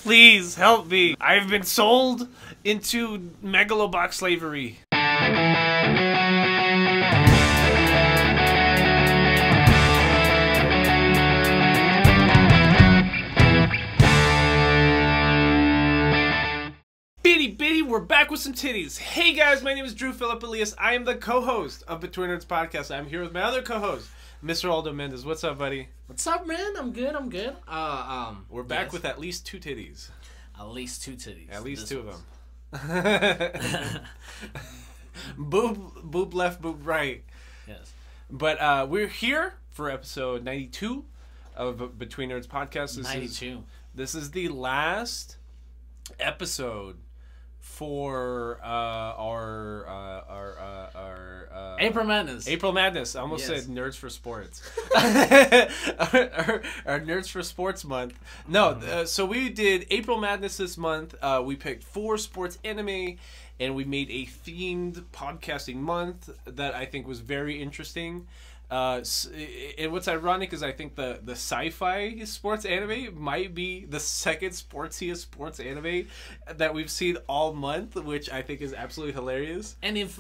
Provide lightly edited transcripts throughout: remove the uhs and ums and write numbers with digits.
Please help me. I've been sold into Megalobox slavery. Bitty, we're back with some titties. Hey guys, my name is Drew Philip Elias. I am the co-host of Between Nerds Podcast. I'm here with my other co-host, Mr. Aldo Mendez. What's up, buddy? What's up, man? I'm good. We're back with at least two titties. At least two titties. At least two of them. Boob left, boob right. Yes. But we're here for episode 92 of Between Nerds Podcast. 92. This is the last episode for our April Madness. April Madness. I almost said Nerds for Sports. our Nerds for Sports month. No, so we did April Madness this month. We picked 4 sports anime, and we made a themed podcasting month that I think was very interesting. And what's ironic is I think the sci-fi sports anime might be the second sportsiest sports anime that we've seen all month, which I think is absolutely hilarious. And if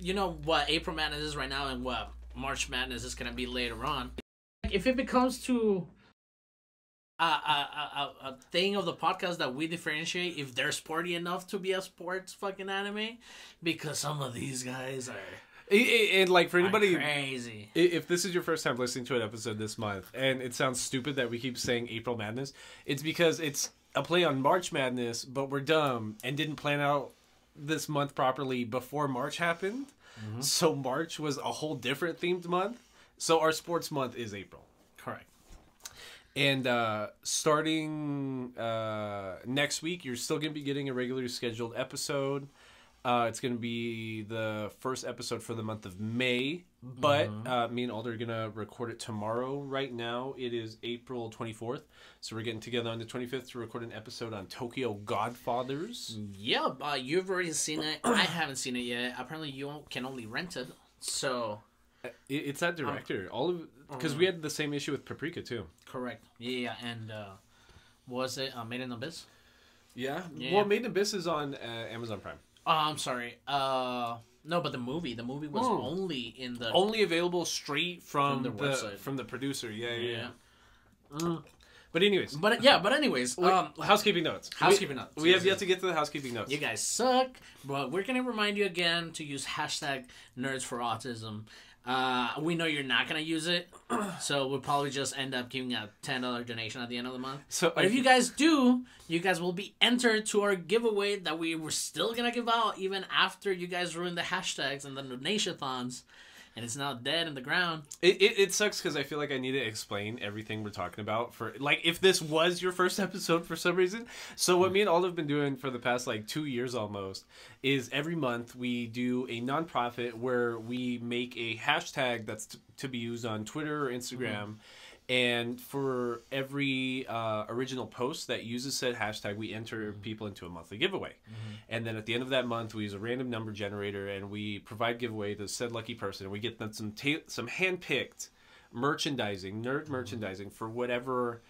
you know what April Madness is right now and what March Madness is gonna be later on, if it becomes to a thing of the podcast that we differentiate if they're sporty enough to be a sports fucking anime, because some of these guys are. And like for anybody, crazy. If this is your first time listening to an episode this month, and it sounds stupid that we keep saying April Madness, it's because it's a play on March Madness, but we're dumb and didn't plan out this month properly before March happened. Mm-hmm. So March was a whole different themed month. So our sports month is April. Correct. And starting next week, you're still going to be getting a regularly scheduled episode. It's going to be the first episode for the month of May, but me and Alder are going to record it tomorrow. Right now, it is April 24th, so we're getting together on the 25th to record an episode on Tokyo Godfathers. Yeah, you've already seen it. I haven't seen it yet. Apparently, you can only rent it, so... It's that director. Because we had the same issue with Paprika, too. Correct. Yeah, and was it Made in Abyss? Yeah. Well, Made in Abyss is on Amazon Prime. Oh, I'm sorry. No, but the movie was only available straight from the website, from the producer. Yeah. But anyways, housekeeping notes. We have yet to get to the housekeeping notes. You guys suck, but we're gonna remind you again to use hashtag Nerds for Autism. We know you're not gonna use it, so we'll probably just end up giving a $10 donation at the end of the month. But if you guys do, you guys will be entered to our giveaway that we were still gonna give out even after you guys ruined the hashtags and the donation-thons, and it's now dead in the ground. It sucks because I feel like I need to explain everything we're talking about for if this was your first episode for some reason. So what me and Aldo have been doing for the past 2 years almost is every month we do a nonprofit where we make a hashtag that's to be used on Twitter or Instagram. And for every original post that uses said hashtag, we enter people into a monthly giveaway. And then at the end of that month, we use a random number generator and we provide giveaway to said lucky person. And we get them some hand-picked merchandising, nerd merchandising for whatever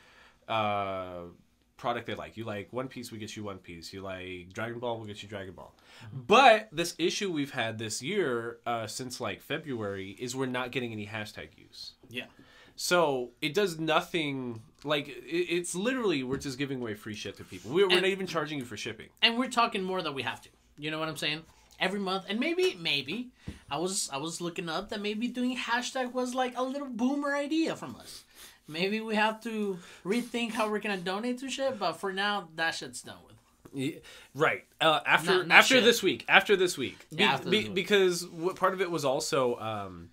product they like. You like One Piece, we get you One Piece. You like Dragon Ball, we'll get you Dragon Ball. But this issue we've had this year since February is we're not getting any hashtag use. Yeah. So it does nothing. It's literally we're just giving away free shit to people. We're not even charging you for shipping. And we're talking more than we have to. You know what I'm saying? Every month, and maybe I was looking up that maybe doing hashtag was a little boomer idea from us. Maybe we have to rethink how we're gonna donate to shit. But for now, that shit's done with. Yeah, right. After this week. Because part of it was also.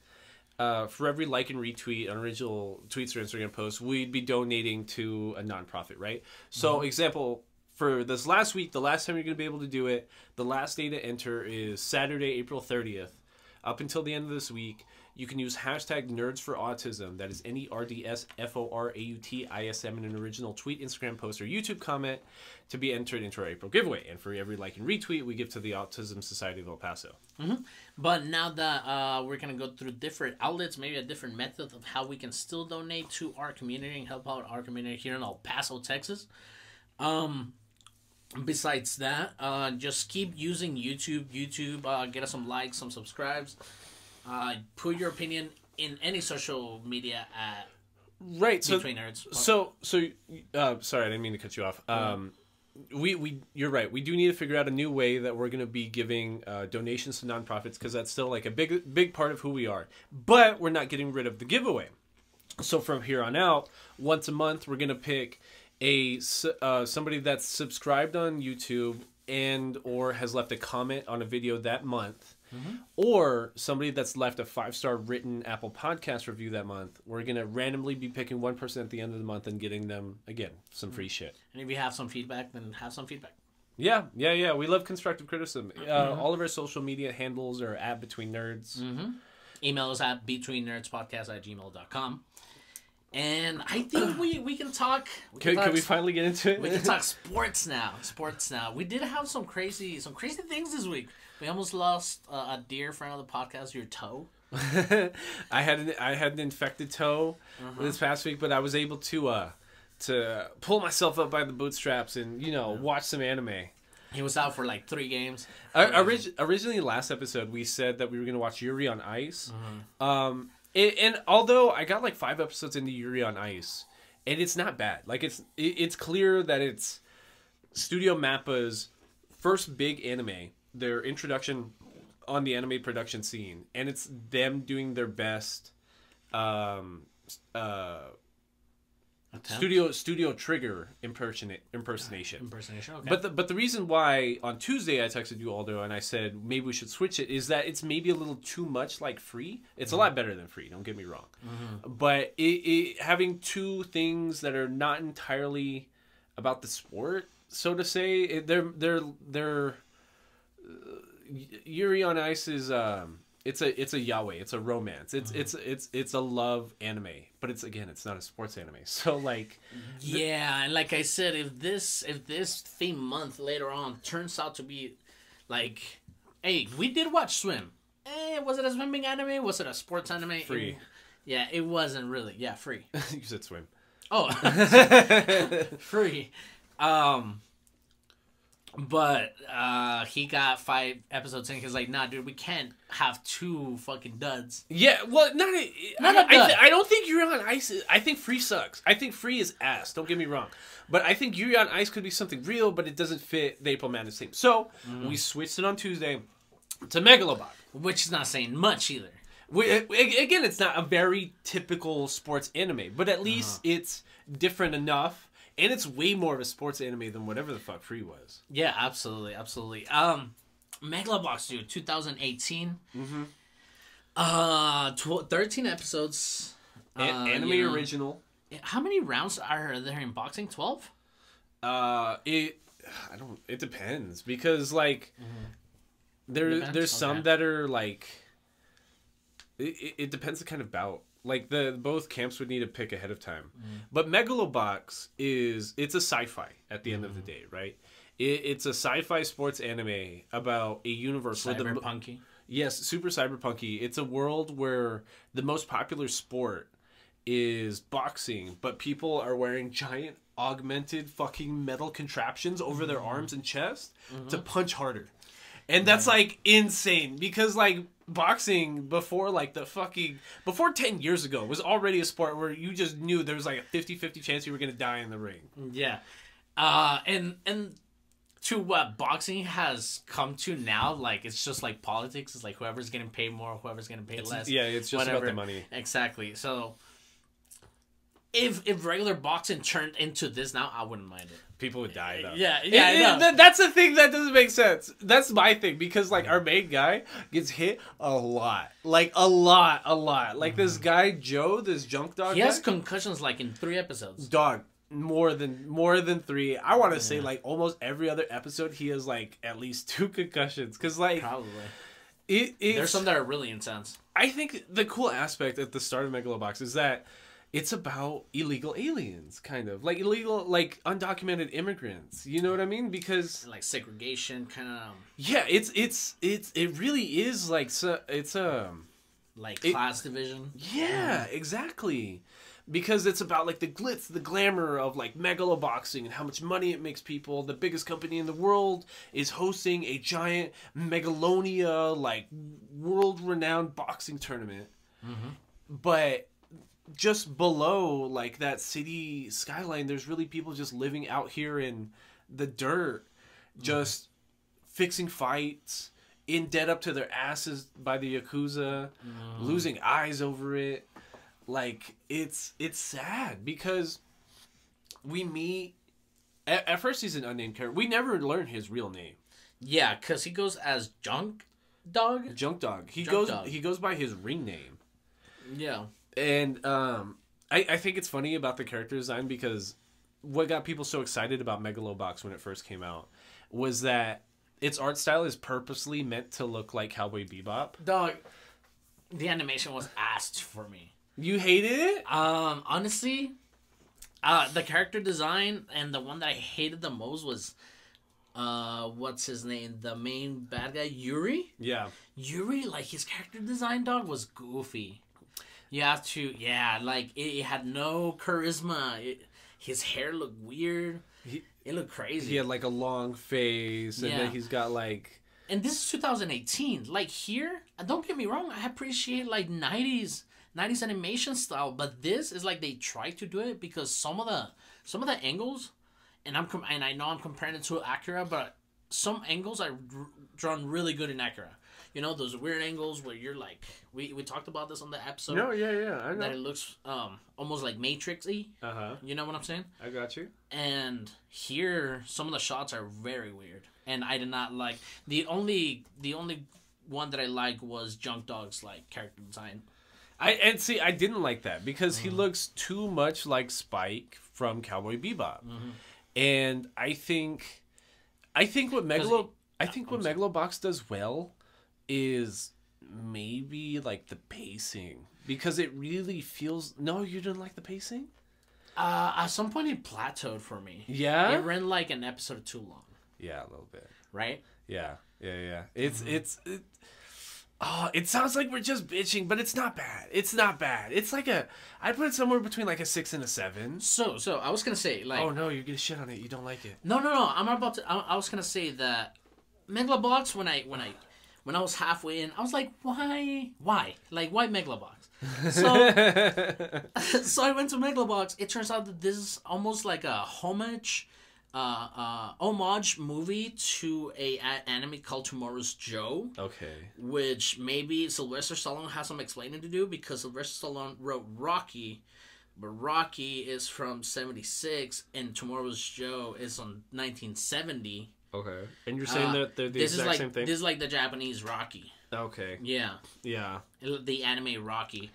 For every like and retweet on original tweets or Instagram posts, we'd be donating to a nonprofit, right? So, example, for this last week, the last time you're going to be able to do it, the last day to enter is Saturday, April 30th. Up until the end of this week, you can use hashtag Nerds for Autism. That is NERDSFORAUTISM in an original tweet, Instagram post, or YouTube comment to be entered into our April giveaway. And for every like and retweet, we give to the Autism Society of El Paso. But now that we're going to go through different outlets, maybe a different method of how we can still donate to our community and help out our community here in El Paso, Texas. Besides that, just keep using YouTube. Get us some likes, some subscribes. Put your opinion in any social media at Right. So Between Nerds. sorry, I didn't mean to cut you off. You're right. We do need to figure out a new way that we're going to be giving donations to nonprofits, because that's still like a big part of who we are. But we're not getting rid of the giveaway. So from here on out, once a month, we're going to pick somebody that's subscribed on YouTube and or has left a comment on a video that month, or somebody that's left a 5-star written Apple Podcast review that month. We're going to randomly be picking one person at the end of the month and getting them, again, some free shit. And if you have some feedback, then have some feedback. Yeah. We love constructive criticism. All of our social media handles are at Between Nerds. Email us at betweennerdspodcast@gmail.com. And I think we can talk. Can we finally get into it? We can talk sports now. We did have some crazy things this week. We almost lost a dear friend of the podcast, your toe. I had an infected toe this past week, but I was able to pull myself up by the bootstraps and watch some anime. He was out for like 3 games. Originally, last episode we said that we were going to watch Yuri on Ice. And although I got like 5 episodes into Yuri on Ice, and it's not bad. Like it's clear that it's Studio Mappa's first big anime, their introduction on the anime production scene, and it's them doing their best Studio Trigger impersonation. Okay. But the reason why on Tuesday I texted you, Aldo, and I said maybe we should switch it, is that it's maybe a little too much like Free. It's a lot better than Free, don't get me wrong. But it having 2 things that are not entirely about the sport, so to say, they're Yuri on Ice is it's a yaoi, it's a romance, it's a love anime, but it's not a sports anime. So like and like I said, if this theme month later on turns out to be like, hey, we did watch Swim. Was it a swimming anime? Was it a sports anime? Free. It wasn't really. Yeah, Free. You said Swim. Oh, Free. But he got 5 episodes in because like, nah, dude, we can't have 2 fucking duds. Yeah, well, I don't think Yuri on Ice I think Free sucks. I think Free is ass, don't get me wrong. But I think Yuri on Ice could be something real, but it doesn't fit the April Madness theme. So, we switched it on Tuesday to Megalobox. Which is not saying much either. Again, it's not a very typical sports anime, but at least it's different enough. And it's way more of a sports anime than whatever the fuck Free was. Yeah, absolutely. Megalobox, dude, 2018. 13 episodes. Anime original. How many rounds are there in boxing? 12? It depends, because like there's some that are like it depends the kind of bout. Like both camps would need to pick ahead of time. But Megalobox it's a sci-fi at the end of the day, right? It's a sci-fi sports anime about a universe cyberpunky. Yes, super cyberpunky. It's a world where the most popular sport is boxing, but people are wearing giant augmented fucking metal contraptions over their arms and chest to punch harder. And that's like insane, because like boxing before 10 years ago was already a sport where you just knew there was like a 50-50 chance you were going to die in the ring. Yeah. And to what boxing has come to now, like it's just like politics. It's like whoever's getting paid more, whoever's getting paid less. Yeah, it's just about the money. Exactly. So if regular boxing turned into this now, I wouldn't mind it. People would die though. Yeah. That's the thing that doesn't make sense. That's my thing, because like our main guy gets hit a lot. Like a lot. Like this guy Joe, this junk dog. He has concussions like in 3 episodes. Dog, more than 3. I want to say like almost every other episode he has like at least 2 concussions, because like probably there's some that are really intense. I think the cool aspect at the start of Megalobox is that it's about illegal aliens, kind of like illegal, like undocumented immigrants. You know what I mean? Because like segregation, kind of. Yeah, it really is like, so it's like class division. Yeah, exactly. because it's about like the glitz, the glamour of like megaloboxing and how much money it makes people. The biggest company in the world is hosting a giant Megalonia, like world-renowned boxing tournament. But just below like that city skyline, there's really people just living out here in the dirt, just fixing fights, in debt up to their asses by the Yakuza, losing eyes over it. Like, it's sad because we meet... At first, he's an unnamed character. We never learn his real name. Yeah, because he goes as Junk Dog? Junk Dog. He goes by his ring name. Yeah. And I think it's funny about the character design because what got people so excited about Megalobox when it first came out was that its art style is purposely meant to look like Cowboy Bebop. Dog, the animation was asked for me. You hated it? Honestly, the character design and the one that I hated the most was, what's his name? The main bad guy, Yuri? Yeah. Yuri, like, his character design, dog, was goofy. You have to, like, it had no charisma. His hair looked weird. It looked crazy. He had, like, a long face, and then he's got, like... And this is 2018. Like, here, don't get me wrong, I appreciate, like, 90s animation style, but this is like they tried to do it because some of the angles, and I know I'm comparing it to Akira, but some angles are drawn really good in Akira. You know, those weird angles where you're like, we talked about this on the episode. No, yeah, I know. That it looks almost like Matrix-y. You know what I'm saying? I got you. And here, some of the shots are very weird, and I did not like the only one that I liked was Junk Dog's like character design. I didn't like that because he looks too much like Spike from Cowboy Bebop, and I think what Megalobox does well is maybe like the pacing because it really feels. No, you didn't like the pacing. At some point it plateaued for me. Yeah, it ran like an episode too long. Yeah, a little bit. Right. Yeah. It sounds like we're just bitching, but it's not bad. It's not bad. It's like I'd put it somewhere between like a 6 and a 7. So I was gonna say like. Oh no, you're gonna shit on it. You don't like it. No. I'm about to. I was gonna say that Megalobox when I was halfway in, I was like, why? Like, why Megalobox? So I went to Megalobox. It turns out that this is almost like a homage movie to an anime called Tomorrow's Joe. Okay. Which maybe Sylvester Stallone has some explaining to do because Sylvester Stallone wrote Rocky, but Rocky is from 1976 and Tomorrow's Joe is on 1970. Okay. And you're saying that they're the exact same thing? This is like the Japanese Rocky. Okay. Yeah. Yeah. The anime Rocky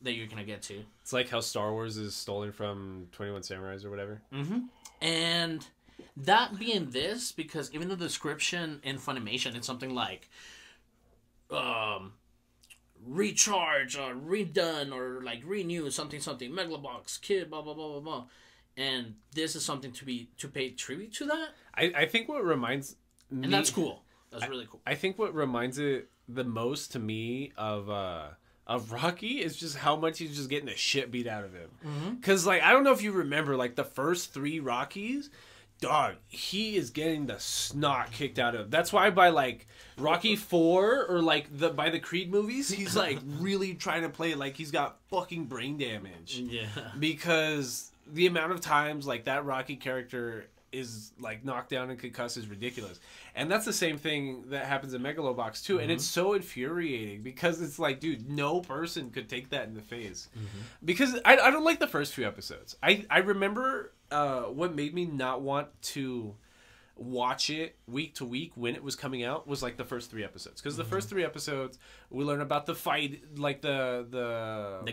that you're going to get to. It's like how Star Wars is stolen from 21 Samurais or whatever. Mm-hmm. And that being this, because even the description in Funimation, it's something like recharge or redone or like renew something Megalobox kid blah blah blah blah blah, and this is something to pay tribute to that. I think what reminds me, and that's cool. That's really cool. I think what reminds it the most to me of Rocky is just how much he's just getting the shit beat out of him. Because, like, I don't know if you remember, like, the first 3 Rockies, dog, he is getting the snot kicked out of him. That's why by, like, Rocky 4 or, like, by the Creed movies, he's, like, really trying to play it like he's got fucking brain damage. Yeah. Because the amount of times, like, that Rocky character is like knocked down and concussed is ridiculous. And that's the same thing that happens in Megalobox too. And it's so infuriating because it's like, dude, no person could take that in the face. Because I don't like the first few episodes. I remember what made me not want to watch it week to week when it was coming out was like the first 3 episodes. Because the first 3 episodes we learn about the fight, like the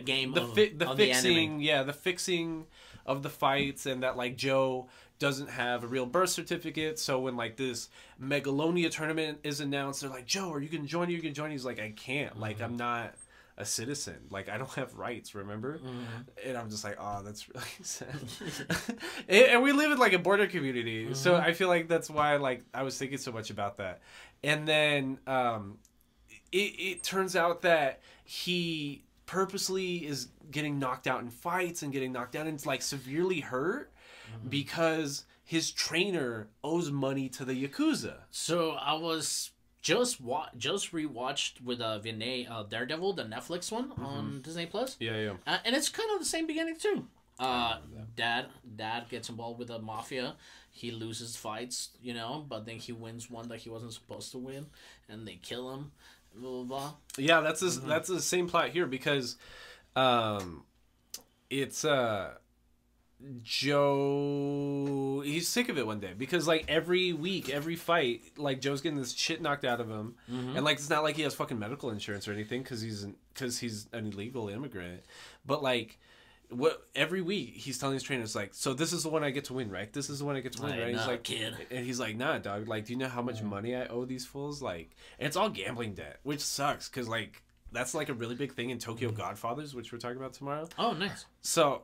game, the fixing, the fixing of the fights, and that like Joe doesn't have a real birth certificate, so when like this Megalonia tournament is announced, they're like, Joe, are you gonna join? He's like, I can't. Like, I'm not a citizen. Like, I don't have rights, remember? And I'm just like, oh, that's really sad. And we live in like a border community, so I feel like that's why like I was thinking so much about that. And then it turns out that he purposely is getting knocked out in fights and getting knocked down and like severely hurt because his trainer owes money to the Yakuza. So I was just rewatched with Vinay Daredevil, the Netflix one on Disney Plus. Yeah. And it's kind of the same beginning too. Dad gets involved with the mafia. He loses fights, but then he wins one that he wasn't supposed to win, and they kill him. Blah blah blah. Yeah, that's the same plot here because, it's Joe. He's sick of it one day because like every week, every fight, like Joe's getting this shit knocked out of him, and like it's not like he has fucking medical insurance or anything because he's an illegal immigrant, but like. Every week he's telling his trainers like, so this is the one I get to win, right? This is the one I get to win, right? He's like, kid. And he's like, nah, dog. Like, do you know how much money I owe these fools? Like, and it's all gambling debt, which sucks because like that's like a really big thing in Tokyo Godfathers, which we're talking about tomorrow. Oh, nice. So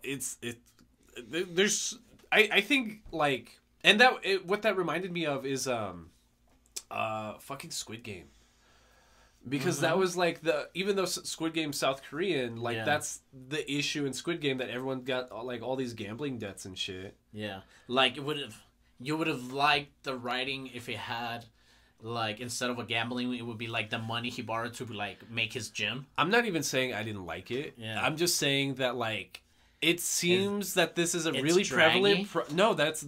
there's I think like, and what that reminded me of is fucking Squid Game. Because that was like even though Squid Game's South Korean, like that's the issue in Squid Game that everyone got like all these gambling debts and shit. Yeah, like you would have liked the writing if it had like instead of a gambling, it would be like the money he borrowed to like make his gym. I'm not even saying I didn't like it. Yeah, I'm just saying that like it seems that this is a really prevalent.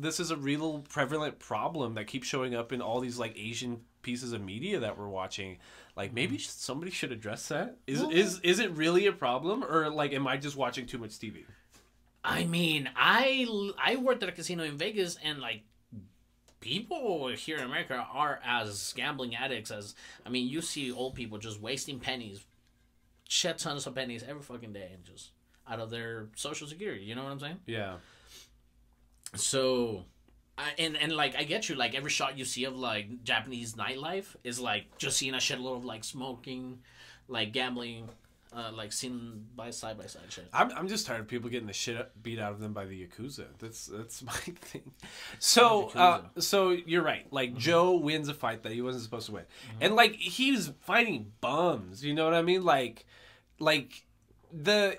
This is a real prevalent problem that keeps showing up in all these like Asian pieces of media that we're watching. Like maybe somebody should address that. Is it really a problem, or like am I just watching too much TV? I mean, I worked at a casino in Vegas, and like people here in America are as gambling addicts as you see old people just wasting pennies, shit tons of pennies every fucking day, and just out of their Social Security. You know what I'm saying? Yeah. So. And like I get you, like every shot you see of like Japanese nightlife is like just seeing a shitload of like smoking, like gambling, like seen by side shit. I'm just tired of people getting the shit beat out of them by the Yakuza. That's my thing. So you're right. Like Joe wins a fight that he wasn't supposed to win, and like he's fighting bums. You know what I mean? Like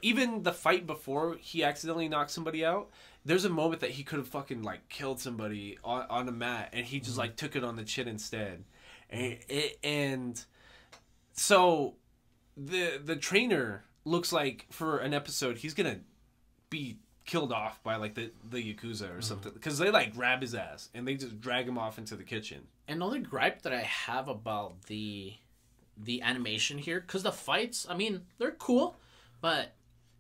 even the fight before he accidentally knocked somebody out. There's a moment that he could have fucking like killed somebody on a mat, and he just like took it on the chin instead, and so the trainer looks like for an episode he's gonna be killed off by like the Yakuza or something because they like grab his ass and they just drag him off into the kitchen. Another gripe that I have about the animation here, because the fights, they're cool, but.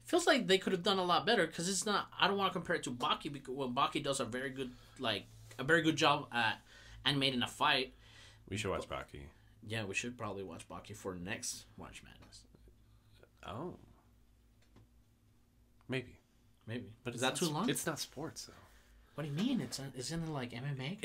Feels like they could have done a lot better because it's not. I don't want to compare it to Baki because Baki does a very good job at animating a fight. We should watch Baki. Yeah, we should probably watch Baki for next March Madness. Oh, maybe, but is that too long? It's not sports though. What do you mean? Isn't it like MMA?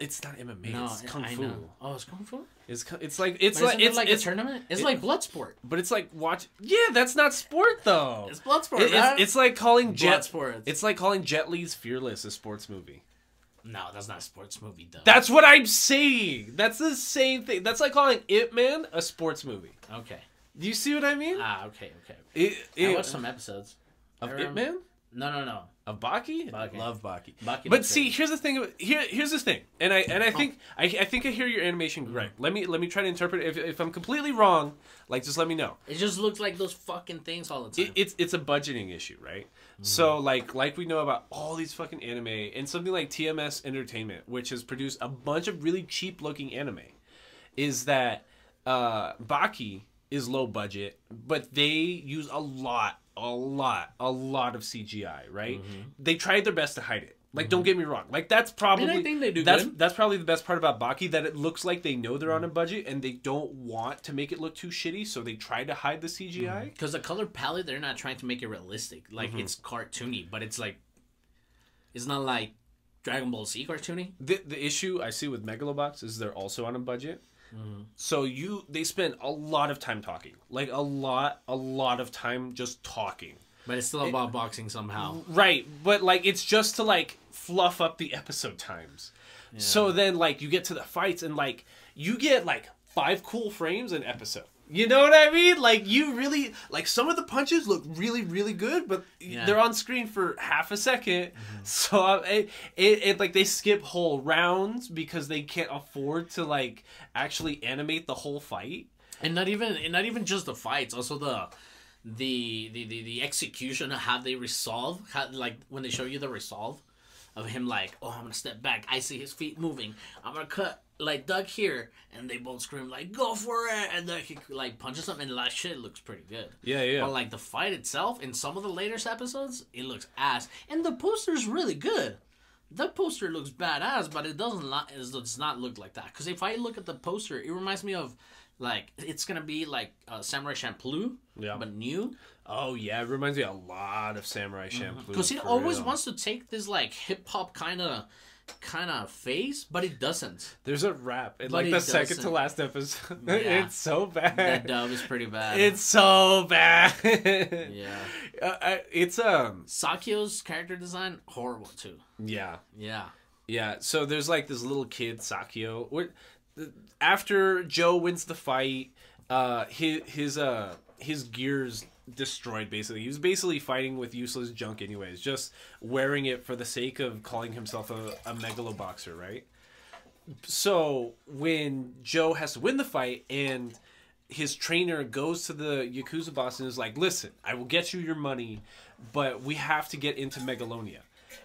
It's not MMA. No, it's kung fu. Know. Oh, it's kung fu. It's like it's a tournament. It's like blood sport. But it's like watch. Yeah, that's not sport though. It's blood sport. It's like calling sports. It's like calling Jet Li's Fearless a sports movie. No, that's not a sports movie though. That's what I'm saying. That's the same thing. That's like calling Ip Man a sports movie. Okay. Do you see what I mean? Okay. I watched some episodes of Ip Man. No. Of Baki? Baki. Love Baki. But see, here's the thing. Here's the thing, and I think I hear your animation right. Let me try to interpret it. If I'm completely wrong, like just let me know. It just looks like those fucking things all the time. It's a budgeting issue, right? So like we know about all these fucking anime and something like TMS Entertainment, which has produced a bunch of really cheap looking anime, is that Baki is low budget, but they use a lot of CGI, right? They tried their best to hide it. Like, don't get me wrong. Like, that's probably... I think they do good. That's probably the best part about Baki, that it looks like they know they're on a budget and they don't want to make it look too shitty, so they try to hide the CGI. Because the color palette, they're not trying to make it realistic. Like, it's cartoony, but it's like... It's not like Dragon Ball Z cartoony. The issue I see with Megalobox is they're also on a budget. So they spend a lot of time talking. Like, a lot of time just talking. But it's still about boxing somehow. Right, but, like, it's just to, like, fluff up the episode times. Yeah. So then, like, you get to the fights and, like, you get, like, 5 cool frames an episode. You know what I mean? Like, you really... Like, some of the punches look really, really good, but they're on screen for half a second. So, like, they skip whole rounds because they can't afford to, like, actually animate the whole fight. And not even just the fights, also the execution of how they resolve, like, when they show you the resolve of him, like, oh, I'm going to step back. I see his feet moving. I'm going to cut. Like, Doug here, and they both scream, like, go for it, and then he, like, punches him, and that shit looks pretty good. Yeah. But, like, the fight itself, in some of the latest episodes, it looks ass. And the poster's really good. The poster looks badass, but it does not look like that. Because if I look at the poster, it reminds me of, like, it's gonna be, like, Samurai Champloo, but new. Oh, yeah, it reminds me a lot of Samurai Champloo. Because he always wants to take this, like, hip-hop kind of face, but it doesn't. There's a rap in like the second to last episode. Yeah. It's so bad. That dub is pretty bad. It's so bad. Yeah. It's Sakyo's character design horrible too. Yeah. So there's like this little kid Sakyo. After Joe wins the fight, his gears destroyed. Basically, he was basically fighting with useless junk anyways, just wearing it for the sake of calling himself a megaloboxer, right? So when Joe has to win the fight and his trainer goes to the Yakuza boss and is like, listen, I will get you your money, but we have to get into Megalonia,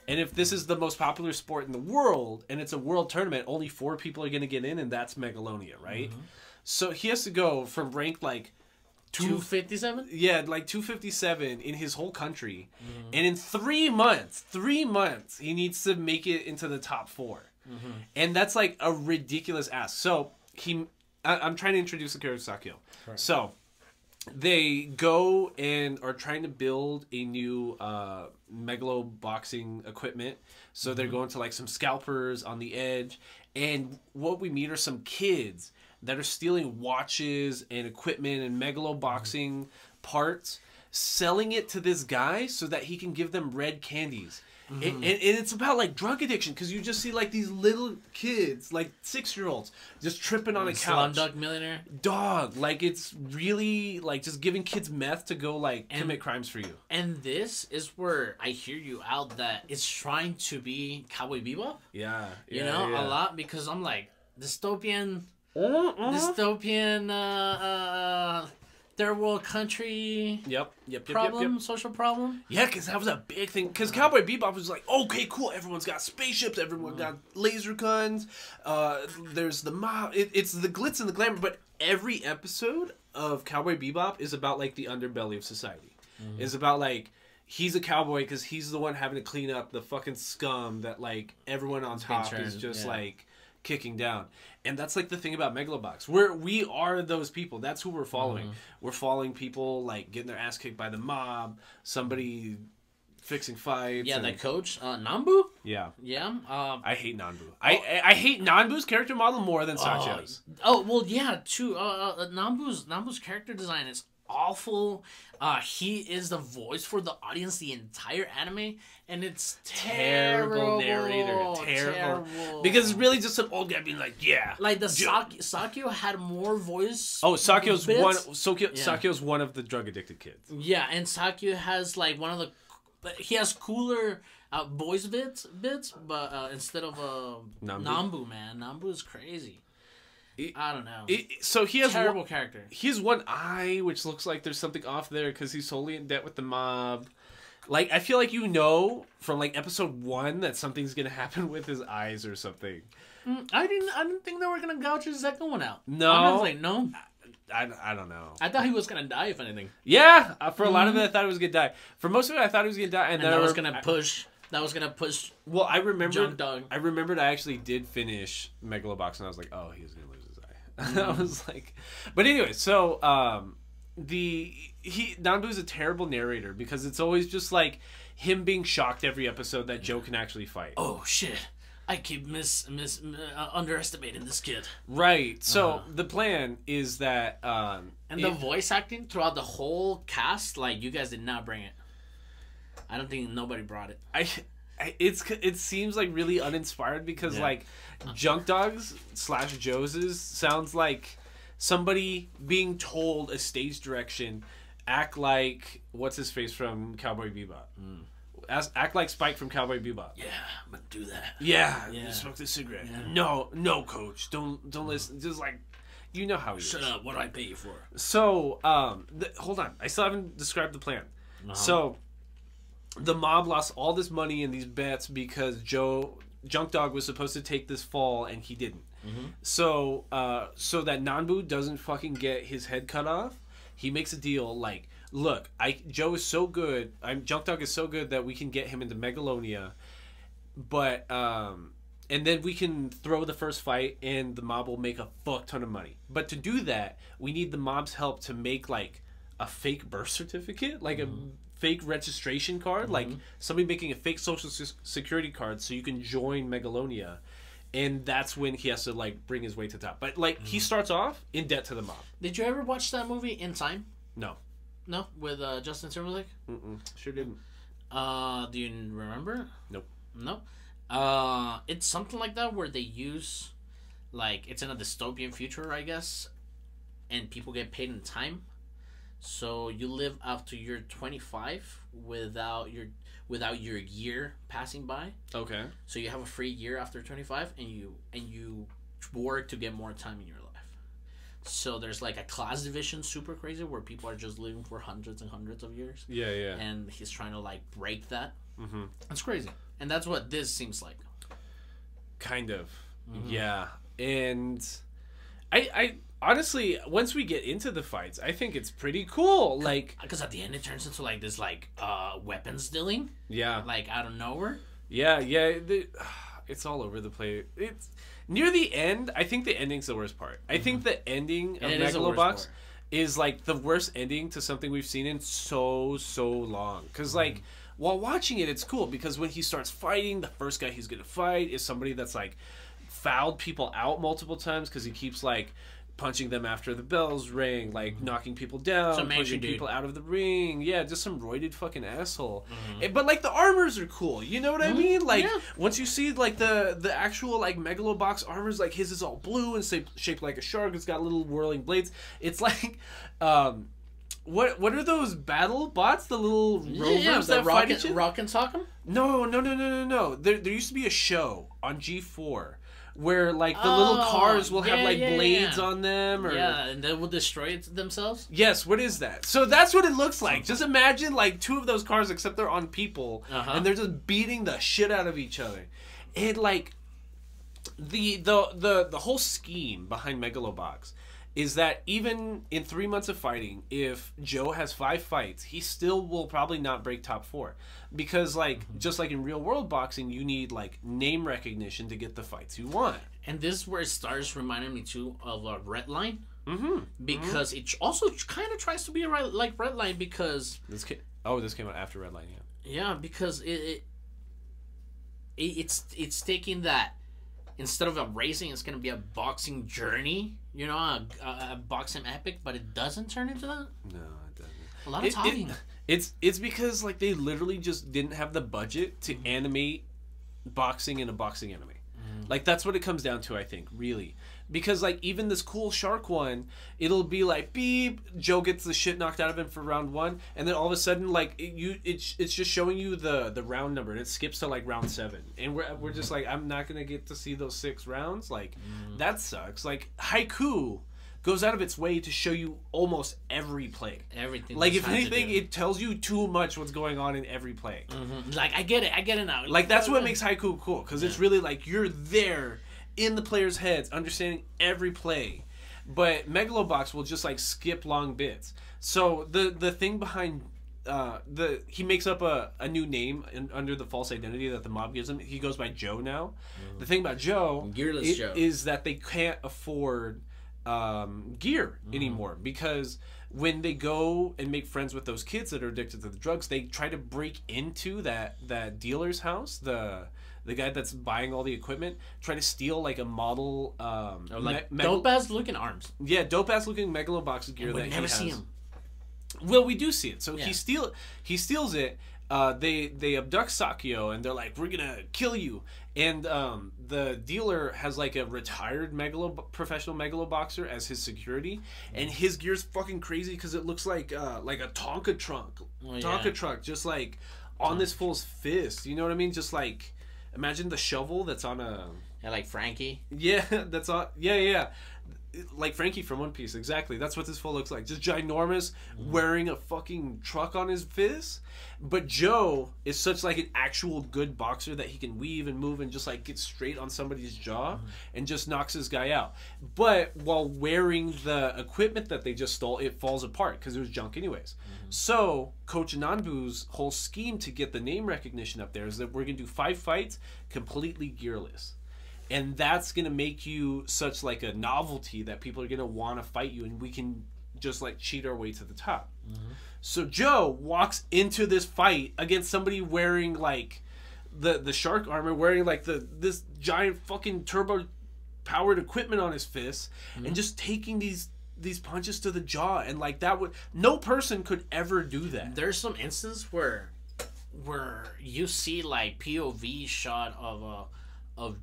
and if this is the most popular sport in the world and it's a world tournament, only 4 people are going to get in, and that's Megalonia, right? So he has to go from rank like 257? Yeah, like 257 in his whole country. And in 3 months, he needs to make it into the top 4. And that's like a ridiculous ask. So I'm trying to introduce the character Sakyo. Right. So they go and are trying to build a new megaloboxing equipment. So they're going to like some scalpers on the edge. And what we meet are some kids that are stealing watches and equipment and megaloboxing parts, selling it to this guy so that he can give them red candies. And it's about like drug addiction, because you just see like these little kids, like 6-year-olds, just tripping on a couch. Slumdog Millionaire? Dog. Like, it's really like just giving kids meth to go like commit crimes for you. And this is where I hear you out that it's trying to be Cowboy Bebop. Yeah. You know, a lot, because I'm like, dystopian third world country social problem. Yeah, because that was a big thing. Because Cowboy Bebop was like, okay, cool, everyone's got spaceships, everyone got laser guns, there's the mob, it's the glitz and the glamour, but every episode of Cowboy Bebop is about like the underbelly of society. It's about like, he's a cowboy because he's the one having to clean up the fucking scum that like everyone on top is just like kicking down. And that's like the thing about Megalobox. We are those people. That's who we're following. We're following people like getting their ass kicked by the mob, somebody fixing fights. Yeah, the coach, Nambu? Yeah. Yeah. I hate Nanbu. I hate Nanbu's character model more than Sakyo's. Oh, well, yeah, too. Nambu's character design is awful. He is the voice for the audience the entire anime, and it's terrible narrator. Terrible. Because it's really just an old guy being like, yeah. Like the Sakyo had more voice. Oh, Sakyo's one of the drug addicted kids. Yeah, and Sakyo has like one of the. He has cooler voice bits, but instead of Nambu, man, Nambu is crazy. I don't know. So he has terrible character. He has one eye, which looks like there's something off there because he's totally in debt with the mob. Like, I feel like from like episode 1 that something's gonna happen with his eyes or something. I didn't think they were gonna gouge his second one out. No, honestly, no. I don't know. I thought he was gonna die, if anything. Yeah, for a lot of it, I thought he was gonna die. For most of it, I thought he was gonna die, and then that was gonna push. That was gonna push. Well, I remembered I actually did finish Megalobox, and I was like, oh, he's gonna lose his eye. I was like, but anyway, so Nanbu's a terrible narrator because it's always just like him being shocked every episode that Joe can actually fight. Oh shit. I keep underestimating this kid. Right. So the plan is that and the voice acting throughout the whole cast, like, you guys did not bring it. I don't think nobody brought it. It seems like really uninspired because like Junk Dogs / Joe's sounds like somebody being told a stage direction, act like what's his face from Cowboy Bebop. Act like Spike from Cowboy Bebop. Yeah, I'm gonna do that. Yeah, Yeah. smoke this cigarette. Yeah. No, coach, don't listen. Just like, you know how he Shut is. up. What do I pay you for? So, hold on. I still haven't described the plan. So, the mob lost all this money in these bets because Junk Dog was supposed to take this fall and he didn't. So that Nanbu doesn't fucking get his head cut off, he makes a deal like, look, Joe is so good, Junk Dog is so good that we can get him into Megalonia, but and then we can throw the first fight and the mob will make a fuck ton of money. But to do that, we need the mob's help to make like a fake birth certificate, like a fake registration card, like somebody making a fake social security card so you can join Megalonia. And that's when he has to like bring his way to the top. But like he starts off in debt to the mob. Did you ever watch that movie In Time? No. No, with Justin Timberlake. Sure didn't. Do you remember? Nope. No. It's something like that where they use, like, it's in a dystopian future, I guess, and people get paid in time. So you live up to your 25 without your year passing by. Okay. So you have a free year after 25, and you work to get more time in your life. So there's like a class division super crazy where people are just living for hundreds and hundreds of years. Yeah. And he's trying to like break that. It's crazy, and that's what this seems like. Kind of. Yeah. And I honestly, once we get into the fights, I think it's pretty cool. Like, because at the end it turns into like this like weapons dealing. Yeah. Like out of nowhere. Yeah. It's all over the place. It's near the end. I think the ending's the worst part. I think the ending of Megalobox is like the worst ending to something we've seen in so long. Because like while watching it, it's cool because when he starts fighting, the first guy he's gonna fight is somebody that's like fouled people out multiple times because he keeps like punching them after the bells ring, like knocking people down, pushing people out of the ring. Yeah, just some roided fucking asshole. But like the armors are cool. You know what I mean? Like once you see like the actual like Megalobox armors, like his is all blue and shaped like a shark. It's got little whirling blades. It's like what are those battle bots? The little rovers that fight each other? Rock and Sock 'em? No. There used to be a show on G4 where like the little cars will have like blades on them, or and they will destroy it themselves. Yes, what is that? So that's what it looks like. Just imagine like two of those cars, except they're on people, and they're just beating the shit out of each other. And like the whole scheme behind Megalobox is that even in 3 months of fighting, if Joe has 5 fights, he still will probably not break top 4. Because, like, just like in real world boxing, you need, like, name recognition to get the fights you want. And this is where it starts reminding me, too, of a Red Line. Because it also kind of tries to be like Red Line because... This came out after Red Line, yeah. Yeah, because it's taking that... Instead of a racing, it's going to be a boxing journey, you know, a boxing epic, but it doesn't turn into that? No, it doesn't. A lot of talking. It's because, like, they literally just didn't have the budget to animate boxing in a boxing anime. Like, that's what it comes down to, I think, really. Because, like, even this cool shark one, it'll be like, beep, Joe gets the shit knocked out of him for round 1, and then all of a sudden, like, it's just showing you the round number, and it skips to, like, round 7. And we're just like, I'm not going to get to see those 6 rounds? Like, that sucks. Like, Haiku goes out of its way to show you almost every play. Everything. Like, if anything, it tells you too much what's going on in every play. Like, I get it now. Like, that's what makes Haiku cool, because it's really like, you're there in the players' heads, understanding every play. But Megalobox will just, like, skip long bits. So, the thing behind... he makes up a new name under the false identity that the mob gives him. He goes by Joe now. The thing about Joe, Joe is that they can't afford gear anymore, because when they go and make friends with those kids that are addicted to the drugs, they try to break into that dealer's house, the guy that's buying all the equipment, try to steal like a model dope ass looking arms. Yeah, dope ass looking Megalobox gear and that he never has. see him. Well, we do see it. So Yeah. he steals it, they abduct Sakio and they're like, we're gonna kill you. And the dealer has like a retired professional megaloboxer as his security, and his gear's fucking crazy because it looks like a Tonka truck, just like on this fool's fist. You know what I mean? Just like imagine the shovel that's on a like Frankie. Yeah, that's on. Yeah. Like Frankie from One Piece, exactly. That's what this fool looks like. Just ginormous, wearing a fucking truck on his fist. But Joe is such like an actual good boxer that he can weave and move and just like get straight on somebody's jaw and just knocks this guy out. But while wearing the equipment that they just stole, it falls apart because it was junk anyways. So Coach Nanbu's whole scheme to get the name recognition up there is that we're gonna do 5 fights completely gearless. And that's going to make you such like a novelty that people are going to want to fight you, and we can just like cheat our way to the top. So Joe walks into this fight against somebody wearing like the shark armor, wearing like this giant fucking turbo powered equipment on his fists, and just taking these punches to the jaw, and like that would no person could ever do that. There's some instance where you see like POV shot of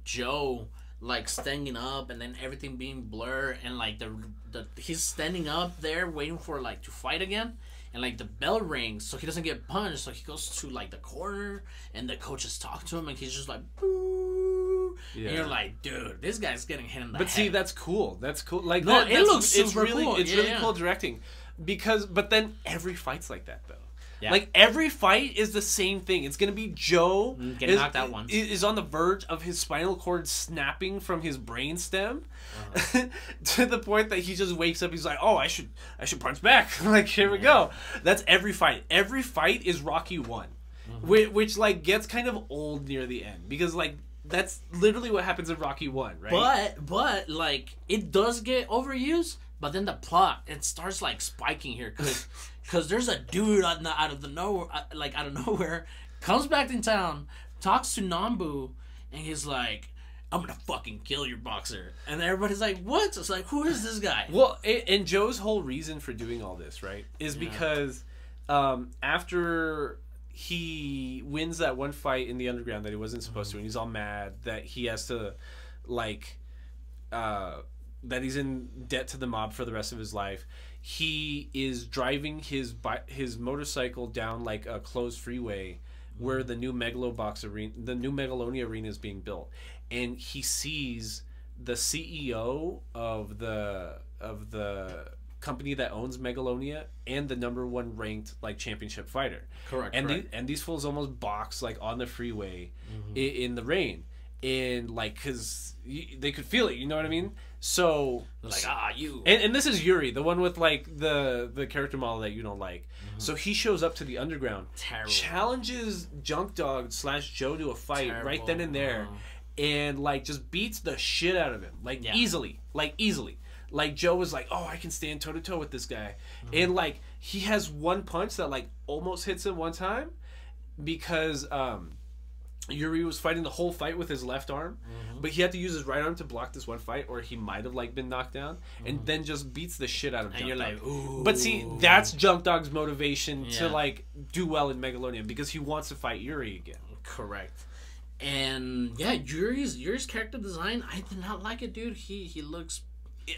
Joe like standing up and then everything being blurred, and like the he's standing up there waiting for like to fight again, and like the bell rings so he doesn't get punched, so he goes to like the corner and the coaches talk to him and he's just like boo. And you're like, dude, this guy's getting hit in the head. But see, that's cool. Like no, it looks super cool. It's really cool directing, but then every fight's like that though. Yeah. Like every fight is the same thing. It's gonna be Joe getting knocked out once. Is on the verge of his spinal cord snapping from his brain stem, to the point that he just wakes up. He's like, "Oh, I should punch back." Like here we go. That's every fight. Every fight is Rocky 1, which like gets kind of old near the end because like that's literally what happens in Rocky 1, right? But like it does get overused. But then the plot, it starts like spiking here because there's a dude out of nowhere, comes back in town, talks to Nambu, and he's like, "I'm gonna fucking kill your boxer." And everybody's like, "What?" It's like, who is this guy? Well, and Joe's whole reason for doing all this, right, is because after he wins that one fight in the underground that he wasn't supposed to, and he's all mad that he has to, like, that he's in debt to the mob for the rest of his life. He is driving his motorcycle down like a closed freeway where the new Megalobox arena, the new Megalonia arena is being built, and he sees the CEO of the company that owns Megalonia and the #1 ranked like championship fighter. Correct. And these fools almost box like on the freeway in the rain, and like because they could feel it. You know what I mean? So like you and this is Yuri, the one with like the character model that you don't like. So he shows up to the underground, challenges Junk Dog / Joe to a fight right then and there, and like just beats the shit out of him easily. Like Joe was like, "Oh, I can stand toe to toe with this guy," and like he has one punch that like almost hits him one time because Yuri was fighting the whole fight with his left arm, but he had to use his right arm to block this one fight, or he might have like been knocked down, and then just beats the shit out of Junk Dog. And you're like, ooh. But see, that's Junk Dog's motivation to like do well in Megalonia because he wants to fight Yuri again. Correct. And yeah, Yuri's character design, I did not like it, dude. He looks.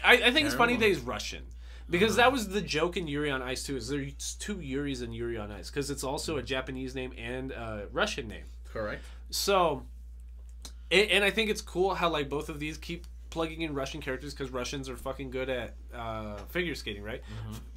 I think it's funny that he's Russian. Because that was the joke in Yuri on Ice too. Is there's 2 Yuris in Yuri on Ice because it's also a Japanese name and a Russian name. Correct. So, and I think it's cool how like both of these keep plugging in Russian characters because Russians are fucking good at figure skating, right?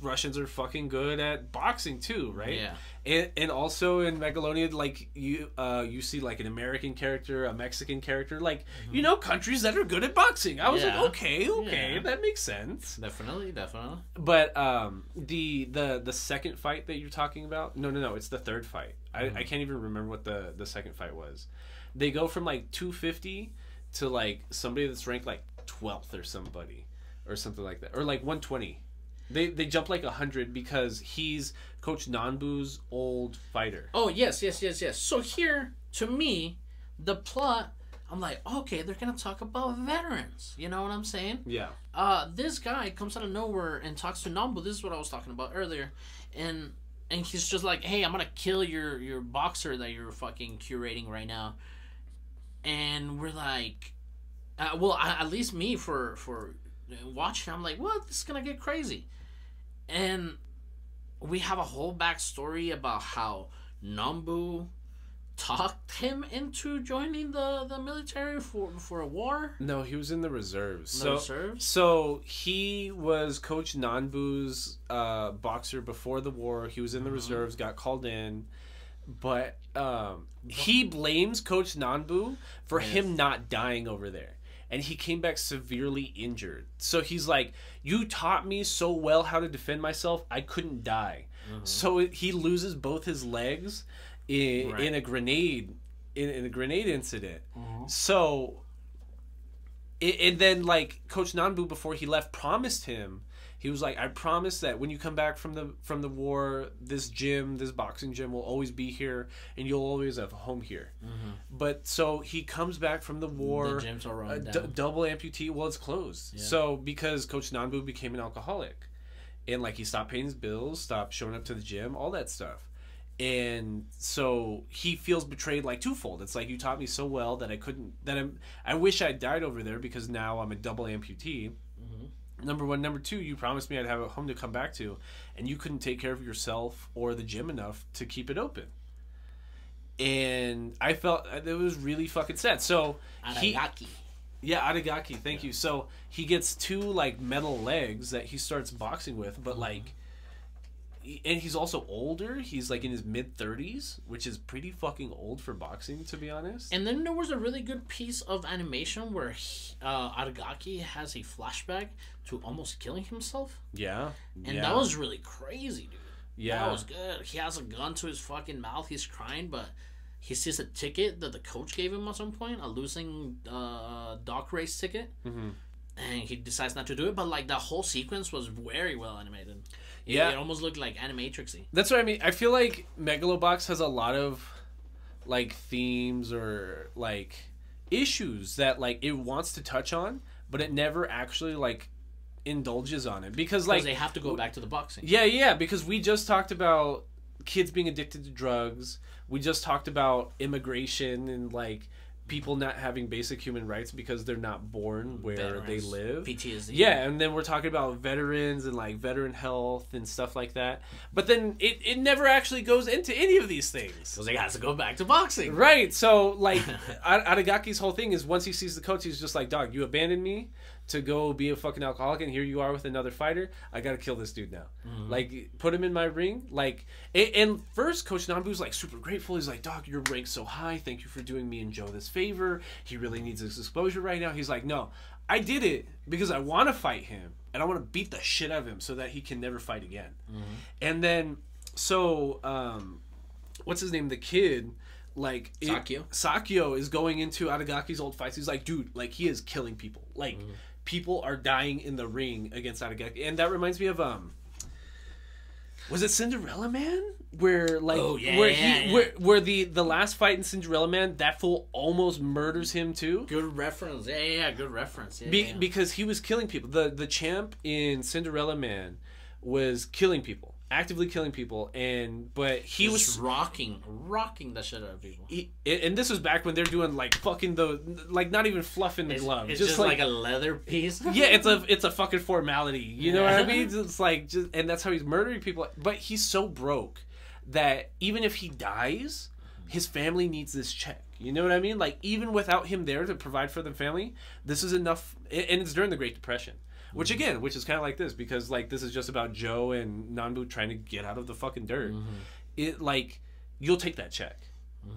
Russians are fucking good at boxing too, right? Yeah. And also in Megalonia, like you see like an American character, a Mexican character, like you know countries that are good at boxing. I was like, okay, that makes sense. Definitely. But the second fight that you're talking about, no, it's the third fight. I can't even remember what the second fight was. They go from like 250 to like somebody that's ranked like 12th or something like that, or like 120. They jump like 100 because he's Coach Nanbu's old fighter. Oh yes. So here, to me, the plot, I'm like, okay, they're gonna talk about veterans. You know what I'm saying? Yeah. This guy comes out of nowhere and talks to Nanbu. This is what I was talking about earlier, and and he's just like, hey, I'm gonna kill your boxer that you're fucking curating right now. And we're like, well, at least me for watching, I'm like, well, this is gonna get crazy. And we have a whole backstory about how Nambu talked him into joining the military for a war. No, he was in the reserves. Reserves? So he was Coach Nanbu's boxer before the war. He was in the reserves, got called in, but he blames Coach Nanbu for him not dying over there. And he came back severely injured. So he's like, you taught me so well how to defend myself, I couldn't die. So he loses both his legs in a grenade incident. So and then like Coach Nanbu before he left promised him, he was like, I promise that when you come back from the war, this boxing gym will always be here and you'll always have a home here. But so he comes back from the war, the gyms are run down. double amputee, well, it's closed. So because Coach Nanbu became an alcoholic and like he stopped paying his bills, stopped showing up to the gym, all that stuff. And so he feels betrayed like twofold. It's like, you taught me so well that I wish I died over there because now I'm a double amputee. Number one. Number two, you promised me I'd have a home to come back to, and you couldn't take care of yourself or the gym enough to keep it open. And I felt it was really fucking sad. So Adagaki, thank you. So he gets 2 like metal legs that he starts boxing with, but like, and he's also older. He's like in his mid-30s, which is pretty fucking old for boxing, to be honest. And then there was a really good piece of animation where Aragaki has a flashback to almost killing himself. Yeah. And that was really crazy, dude. Yeah. That was good. He has a gun to his fucking mouth. He's crying, but he sees a ticket that the coach gave him at some point, a losing dock race ticket. And he decides not to do it, but like the whole sequence was very well animated. It almost looked like Animatrix-y. That's what I mean. I feel like Megalobox has a lot of like themes or like issues that like it wants to touch on, but it never actually like indulges on it because like they have to go back to the boxing. Yeah, because we just talked about kids being addicted to drugs. We just talked about immigration and like people not having basic human rights because they're not born where veterans, they live. PTSD. Yeah, and then we're talking about veterans and like veteran health and stuff like that. But then it never actually goes into any of these things. Because he has to go back to boxing. Right. So like Aragaki's whole thing is once he sees the coach, he's just like, dog, you abandoned me to go be a fucking alcoholic, and here you are with another fighter. I gotta kill this dude now. Like, put him in my ring. Like, and first Coach Nambu's like super grateful. He's like, dog, your rank's so high. Thank you for doing me and Joe this favor. He really needs this exposure right now. He's like, no, I did it because I want to fight him and I want to beat the shit out of him so that he can never fight again. And then so what's his name, the kid, like Sakio is going into Adagaki's old fights. He's like, dude, like he is killing people. Like people are dying in the ring against Adagaki. And that reminds me of was it Cinderella Man? Where like where the last fight in Cinderella Man, that fool almost murders him too. Good reference. Yeah, good reference. Because he was killing people. The champ in Cinderella Man was killing people, actively killing people, but he was rocking the shit out of people. And this was back when they're doing like fucking like not even fluffing the glove. It's just like a leather piece. Yeah, it's a fucking formality. You know what I mean? It's like and that's how he's murdering people. But he's so broke that even if he dies, his family needs this check. You know what I mean? Like even without him there to provide for the family, this is enough. And it's during the Great Depression. Which is kind of like this, because like this is just about Joe and Nanbu trying to get out of the fucking dirt. It like you'll take that check,